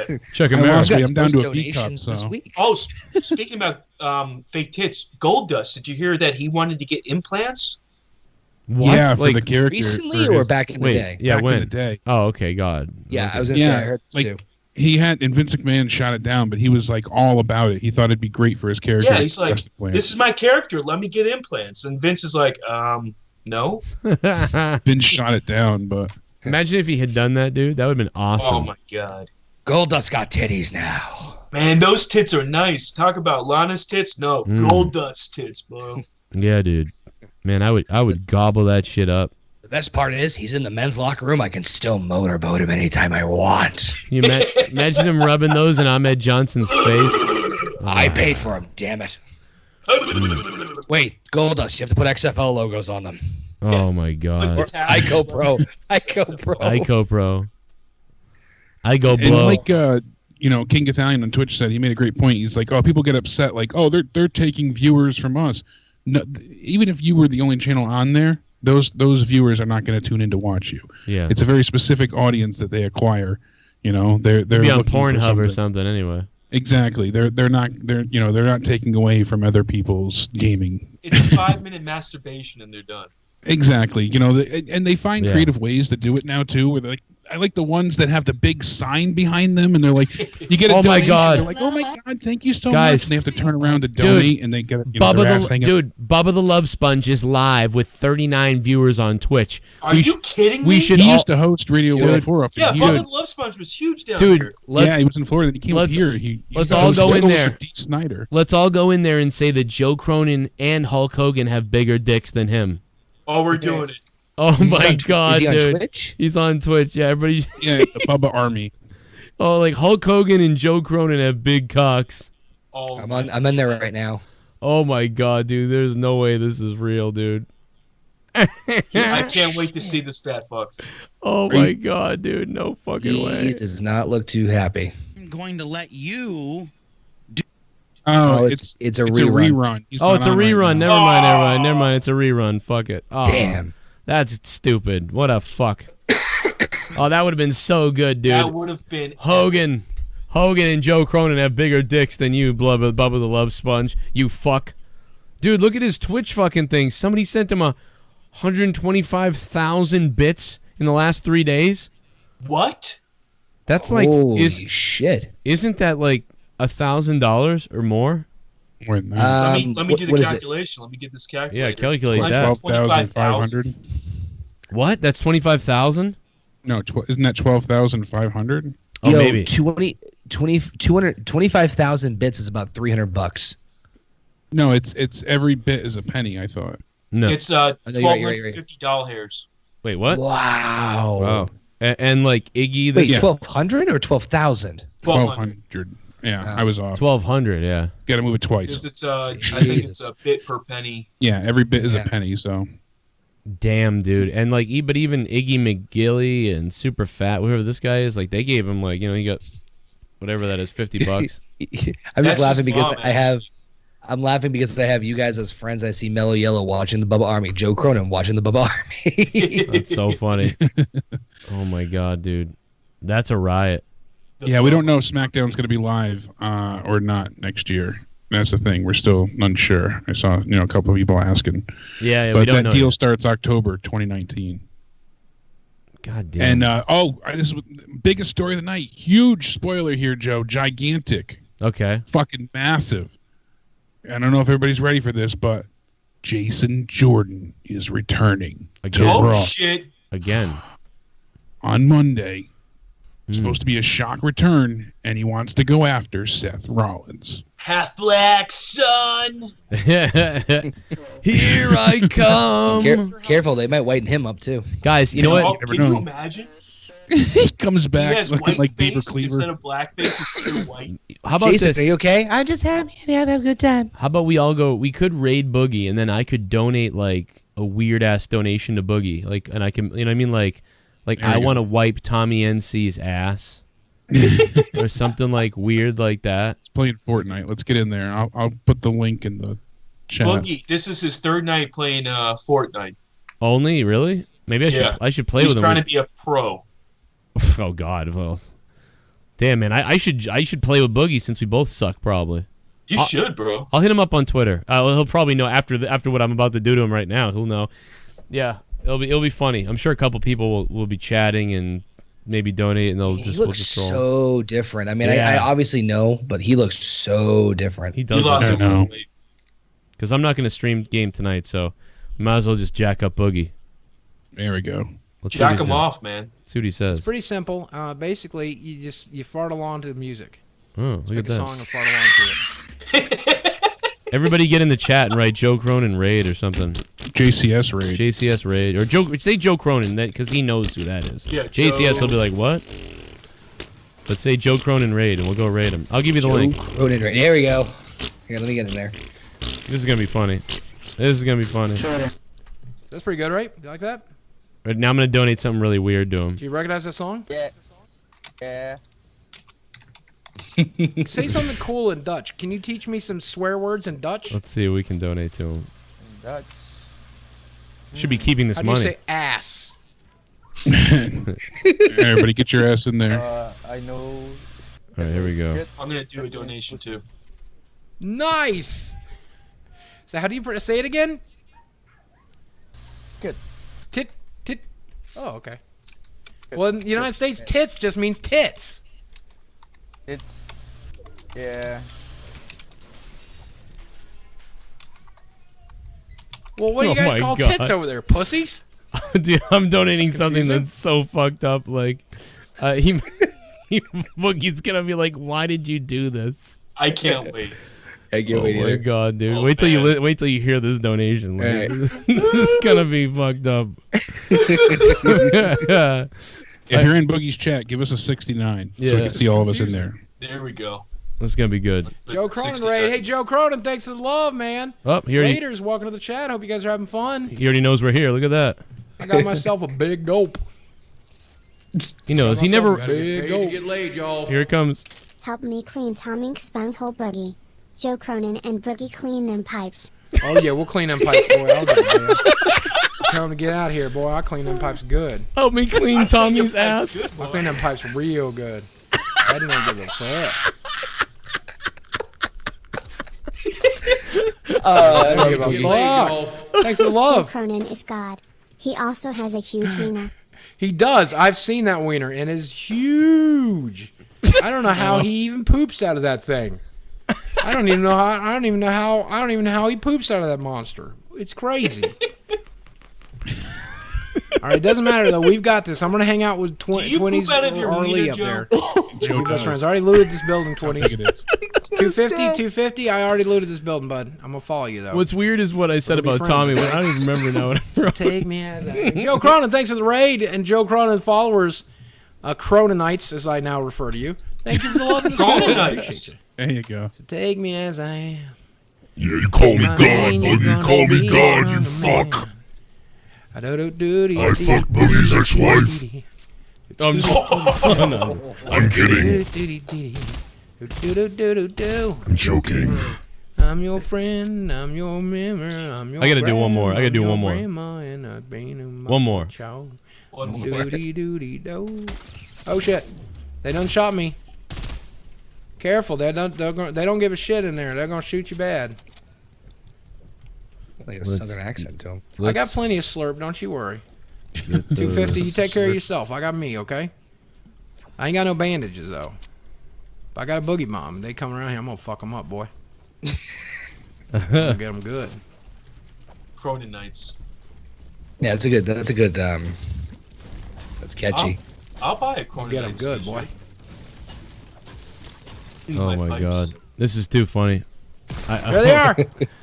that. Check a mirror. I'm down to a B cup. This week. Oh, speaking about fake tits, Goldust. Did you hear that he wanted to get implants? What? Yeah, for the character. Recently or back in the day? Yeah, back when? in the day. Oh, okay, God. Yeah, okay. I was gonna say I heard this too. He had, and Vince McMahon shot it down, but he was like all about it. He thought it'd be great for his character. Yeah, he's like, this is my character. Let me get implants. And Vince is like, no. Vince shot it down, but imagine if he had done that, dude. That would have been awesome. Oh my God. Goldust got titties now. Man, those tits are nice. Talk about Lana's tits. No, Goldust tits, bro. Yeah, dude. Man, I would gobble that shit up. The best part is he's in the men's locker room. I can still motorboat him anytime I want. You imagine him rubbing those in Ahmed Johnson's face. I paid for him. Damn it. Wait, Goldust. You have to put XFL logos on them. Oh my God. I go pro. I go pro. I go pro. I go blow. And like King Italian on Twitch said, he made a great point. He's like, oh, people get upset, like, oh, they're taking viewers from us. No, even if you were the only channel on there, those viewers are not going to tune in to watch you. Yeah, it's a very specific audience that they acquire. They're be on Pornhub or something anyway. Exactly. They're not taking away from other people's gaming. It's a 5-minute masturbation and they're done. Exactly. And they find creative ways to do it now too. Where they're like, I like the ones that have the big sign behind them, and they're like, you get a donation. My God. They're like, oh my God, thank you so much. And they have to turn around to donate, and they get Bubba the Love Sponge is live with 39 viewers on Twitch. Are you kidding me? He used to host Radio 104 up there. Yeah, Bubba the Love Sponge was huge down here. Yeah, he was in Florida. He came up here. Let's all go in there. D. Snyder. Let's all go in there and say that Joe Cronin and Hulk Hogan have bigger dicks than him. Oh, we're doing it. Oh my God, dude! Is he on Twitch? He's on Twitch. Yeah, everybody. Yeah, the Bubba Army. Oh, like Hulk Hogan and Joe Cronin have big cocks. Oh, I'm in there right now. Oh my God, dude! There's no way this is real, dude. I can't wait to see this fat fuck. Oh my God, dude! No fucking way. He does not look too happy. I'm going to let you. Oh, it's a rerun. Oh, it's a rerun. Never mind. It's a rerun. Fuck it. Oh, damn. That's stupid. What a fuck. Oh, that would have been so good, dude. That would have been Hogan and Joe Cronin have bigger dicks than you, Bubba the Love Sponge. You fuck. Dude, look at his Twitch fucking thing. Somebody sent him 125,000 bits in the last 3 days. What? That's like holy shit. Isn't that like $1,000 or more? Let me do the calculation. Let me get this calculator. Yeah, calculate that. 12,500. What? That's 25,000? No, isn't that 12,500? Oh, Yo, maybe 25,000 bits is about $300. No, it's every bit is a penny. I thought. No, it's $1,250 hairs. Wait, what? Wow. And like Iggy, wait, 1,200 or 12,000? 1,200. Yeah, I was off. 1,200. Yeah. Got to move it twice. Because it's I think it's a bit per penny. Yeah, every bit is a penny. So. Damn, dude. And like, but even Iggy McGilly and Super Fat, whoever this guy is, like they gave him like, he got whatever that is, $50. I'm just laughing because I'm laughing because I have you guys as friends. I see Mellow Yellow watching the Bubba Army, Joe Cronin watching the Bubba Army. That's so funny. Oh my god, dude, that's a riot. Yeah, we don't know if SmackDown's going to be live or not next year. That's the thing. We're still unsure. I saw a couple of people asking. Yeah, but we don't that know deal yet. starts October 2019. God damn. And this is the biggest story of the night. Huge spoiler here, Joe. Gigantic. Okay. Fucking massive. I don't know if everybody's ready for this, but Jason Jordan is returning to Raw. Shit. Again. On Monday. Supposed to be a shock return, and he wants to go after Seth Rollins. Half black, son. Here I come. Careful, they might whiten him up too. Guys, you know what? Can you imagine? He comes back he has looking white like face Beaver Cleaver. instead of black face. It's pure white. How about Jason, this? are you okay? I'm just happy to have a good time. How about we all go? We could raid Boogie, and then I could donate like a weird ass donation to Boogie, like, and I can, you know what I mean, like I want to wipe Tommy NC's ass, or something like weird like that. He's playing Fortnite. Let's get in there. I'll put the link in the chat. Boogie, this is his third night playing Fortnite. Only, really? Maybe I should play He's with him. He's trying to be a pro. Oh God! Well, damn man, I should play with Boogie since we both suck probably. You should, bro. I'll hit him up on Twitter. He'll probably know after what I'm about to do to him right now. He'll know. Yeah, it'll be funny. I'm sure a couple people will be chatting and maybe donate, and they'll just look so different. I mean, I obviously know, but he looks so different. He does. I know. Because I'm not going to stream game tonight, so might as well just jack up Boogie. There we go. Jack him off, man. See what he says. It's pretty simple. Basically, you fart along to the music. Oh, look at pick a that. song and fart along to it. Everybody get in the chat and write Joe Cronin raid or something. JCS raid. JCS raid. Or say Joe Cronin, because he knows who that is. Yeah, JCS will be like, what? Let's say Joe Cronin raid, and we'll go raid him. I'll give you the link. Cronin raid. There we go. Here, let me get in there. This is going to be funny. This is going to be funny. That's pretty good, right? You like that? Right, now I'm going to donate something really weird to him. Do you recognize that song? Yeah. Yeah. Say something cool in Dutch. Can you teach me some swear words in Dutch? Let's see if we can donate to him. Dutch. Should be keeping this How do money. you say ass? Everybody get your ass in there. I know. All right, here we go. I'm going to do a donation, too. Nice! So how do you say it again? Good. Tit. Oh, okay. Well, in the United States, tits just means tits. Yeah. Well, what do you guys call tits over there? Pussies? Dude, I'm donating something that's so fucked up. Like, Boogie's gonna be like, "Why did you do this?" I can't wait. Oh my god, dude! Wait till you hear this donation. Like, this is gonna be fucked up. If you're in Boogie's chat, give us a 69 so we can see all of us in there. There we go. That's gonna be good. Joe Cronin raid. Hey, Joe Cronin, thanks for the love, man. Oh, here Raiders, welcome to the chat. Hope you guys are having fun. He already knows we're here. Look at that. I got myself a big gulp. He knows. He never. Big gulp. Get laid, y'all. Here it comes. Help me clean Tommy's bunghole boogie. Joe Cronin and Boogie clean them pipes. Oh yeah, we'll clean them pipes, boy. I'll do it, man. Tell him to get out of here, boy. I'll clean them pipes good. Help me clean Tommy's ass. I'll clean them pipes real good. I didn't give a fuck. I don't give a fuck. Thanks for the Joe love. Cronin is God. He also has a huge wiener. He does. I've seen that wiener, and it's huge. I don't know how he even poops out of that thing. I don't even know how he poops out of that monster. It's crazy. All right, it doesn't matter though. We've got this. I'm gonna hang out with 20s Arlie up there. Joe best friends. I already looted this building. 20s. 250. I already looted this building, bud. I'm gonna follow you though. What's weird is what I said about Tommy. But I don't even remember now. What I wrote. Take me as I am. Joe Cronin, thanks for the raid, and Joe Cronin followers, Croninites, as I now refer to you. Thank you for the love and the Croninites. There you go. So take me as I am. Yeah, you call me God, Boogie. You call me God, you fuck. I fucked Boogie's ex-wife. I'm kidding. I'm joking. I'm your friend. I'm your mirror. I'm your I gotta do one more. I gotta do one more. One more. Oh shit! They done shot me. Careful! They don't give a shit in there. They're gonna shoot you bad. Like a southern accent to him. I got plenty of slurp. Don't you worry. 250. You take care of yourself. I got me. Okay. I ain't got no bandages though. But I got a boogie bomb. They come around here. I'm gonna fuck them up, boy. I'm gonna get them good. Cronin Nights. Yeah, that's a good. That's catchy. I'll buy a Cronin Get them Nights good, t-shirt. boy. Oh my god, this is too funny. There they are.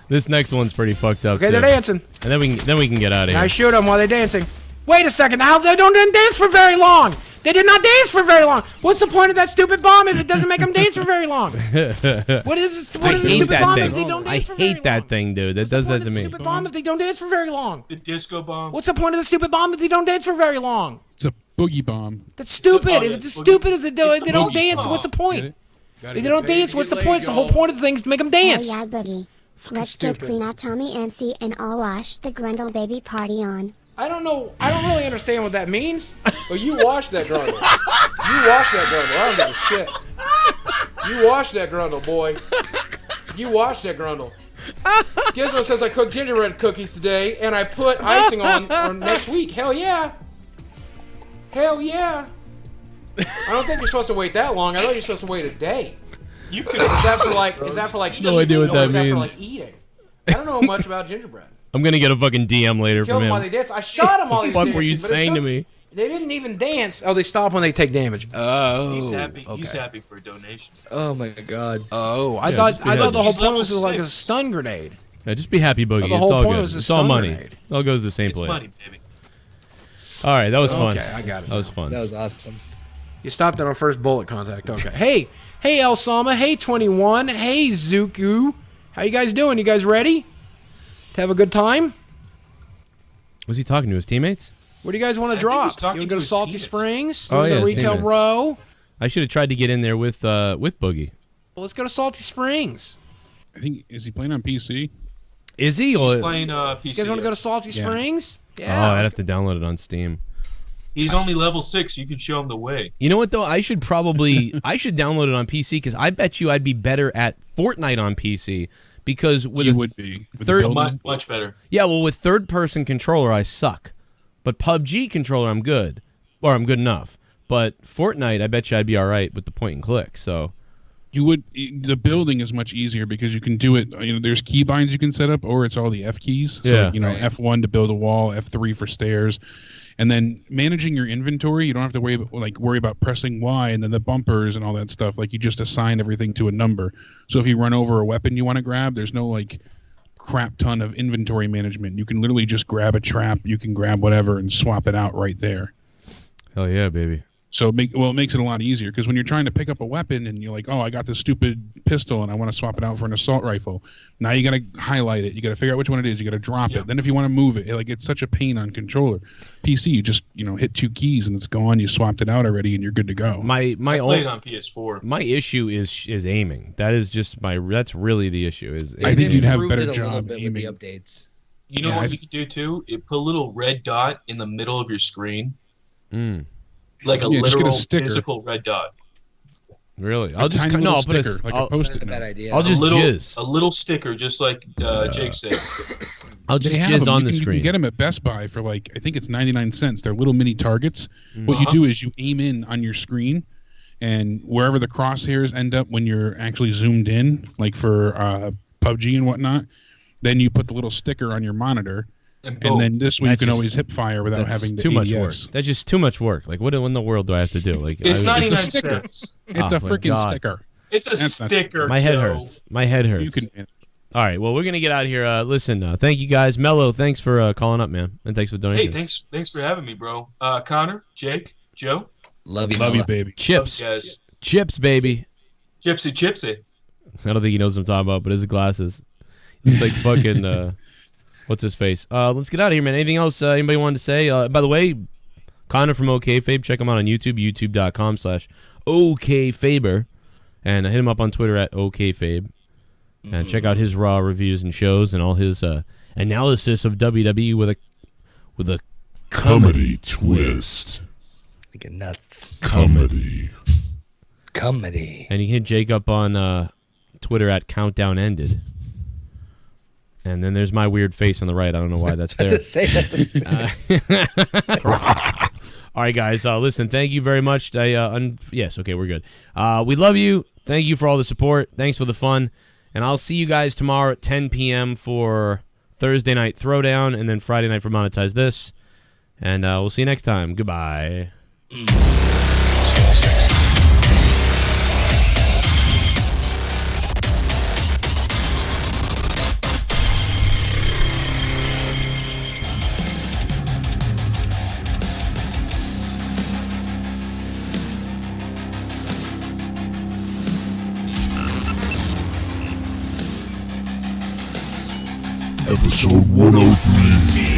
This next one's pretty fucked up. Okay, too. they're dancing. And then we can get out of And I here. shoot them while they're dancing. Wait a second. How they didn't dance for very long? They did not dance for very long. What's the point of that stupid bomb if it doesn't make them dance for very long? What is the stupid bomb if they don't dance for very long? I hate that thing, dude. That does that to me. Stupid bomb if they don't dance for very long. The disco bomb. What's the point of the stupid bomb if they don't dance for very long? It's a boogie bomb. That's stupid. If it's stupid if they don't dance, what's the point? If they don't dance, what's the point? It's the whole point of the thing is to make them dance. Oh yeah, Boogie. Let's get clean out Tommy Ancy and all wash the Grundle baby party on. I don't know. I don't really understand what that means. But you wash that Grundle. You wash that Grundle. I don't give a shit. You wash that Grundle, boy. You wash that Grundle. Gizmo says I cooked gingerbread cookies today and I put icing on next week. Hell yeah. Hell yeah. I don't think you're supposed to wait that long. I thought you're supposed to wait a day. You could. Is that for like No idea what that is that means. for like eating? I don't know much about gingerbread. I'm gonna get a fucking DM later Kill from them while him. they dance. I shot them while What they the was fuck were you dancing, but it saying to took- me? They didn't even dance. Oh, they stop when they take damage. Oh, He's happy. Okay. He's happy for a donation. Oh my god. Oh, I Yeah, thought just be the happy. whole He's point level was like a 6. stun grenade. Yeah, just be happy, Boogie. The It's whole all point good. was a It's all stun money. grenade. It all goes to the same It's place. money, baby. All right, that was fun. Okay, I got it. That was fun. That was awesome. You stopped at our first bullet contact. Okay. Hey, El Sama. Hey, 21. Hey, Zuku. How you guys doing? You guys ready to have a good time? Was he talking to his teammates? What do you guys want to think he's drop? talking You want to to go to his Salty penis. Springs? Oh, You wanna yeah, go to his Retail teammates. Row? I should have tried to get in there with Boogie. Well, let's go to Salty Springs. I think is he playing on PC? Is he? He's Or... playing PC. You guys want to go to Salty Yeah. Springs? Oh, I'd have to download it on Steam. He's only level 6. You can show him the way. You know what though? I should download it on PC because I bet you I'd be better at Fortnite on PC because with You would be. With the third building. Much better. Yeah, well, with third-person controller, I suck. But PUBG controller, I'm good. Or I'm good enough. But Fortnite, I bet you I'd be all right with the point and click, so... The building is much easier because you can do it, there's key binds you can set up, or it's all the F keys. Yeah. So, F1 to build a wall, F3 for stairs. And then managing your inventory, you don't have to worry about pressing Y and then the bumpers and all that stuff. Like, you just assign everything to a number. So if you run over a weapon you want to grab, there's no, crap ton of inventory management. You can literally just grab a trap, you can grab whatever and swap it out right there. Hell yeah, baby. So it makes it a lot easier because when you're trying to pick up a weapon and you're like, oh, I got this stupid pistol and I want to swap it out for an assault rifle. Now you got to highlight it. You got to figure out which one it is. You got to drop it. Then if you want to move it, it's such a pain on controller. PC, you just hit 2 keys and it's gone. You swapped it out already and you're good to go. I played on PS4. My issue is aiming. That is just that's really the issue. I think you'd have a better job aiming. With the updates. You know what you could do too? Put a little red dot in the middle of your screen. Like a literal physical red dot. Really? I'll just I'll put a sticker, like a Post-it note. I'll just jizz. A little sticker, just like Jake said. I'll just jizz on the screen. You can get them at Best Buy for I think it's 99 cents. They're little mini targets. What you do is you aim in on your screen, and wherever the crosshairs end up when you're actually zoomed in, like for PUBG and whatnot, then you put the little sticker on your monitor. And then this way you can always hip fire without having too much work. That's just too much work. Like, what in the world do I have to do? It's 99 cents. It's a freaking sticker. It's a sticker. My head hurts. My head hurts. You can. All right. Well, we're gonna get out of here. Listen. Thank you guys. Mello, thanks for calling up, man, and thanks for donating. Hey, thanks for having me, bro. Connor, Jake, Joe. Love you, baby. Chips, love you guys. Chips, baby. Chipsy. I don't think he knows what I'm talking about, but his glasses. It's like fucking. What's his face? Let's get out of here, man. Anything else anybody wanted to say? By the way, Connor from OKFabe, check him out on YouTube, youtube.com/OKFaber. And hit him up on Twitter at OKFabe. And check out his Raw reviews and shows and all his analysis of WWE with a comedy twist. Like nuts. Comedy. And you can hit Jake up on Twitter at Countdown Ended. And then there's my weird face on the right. I don't know why that's there. All right, guys. Listen, thank you very much. Yes, okay, we're good. We love you. Thank you for all the support. Thanks for the fun. And I'll see you guys tomorrow at 10 p.m. for Thursday Night Throwdown, and then Friday night for Monetize This. And we'll see you next time. Goodbye. Episode 103.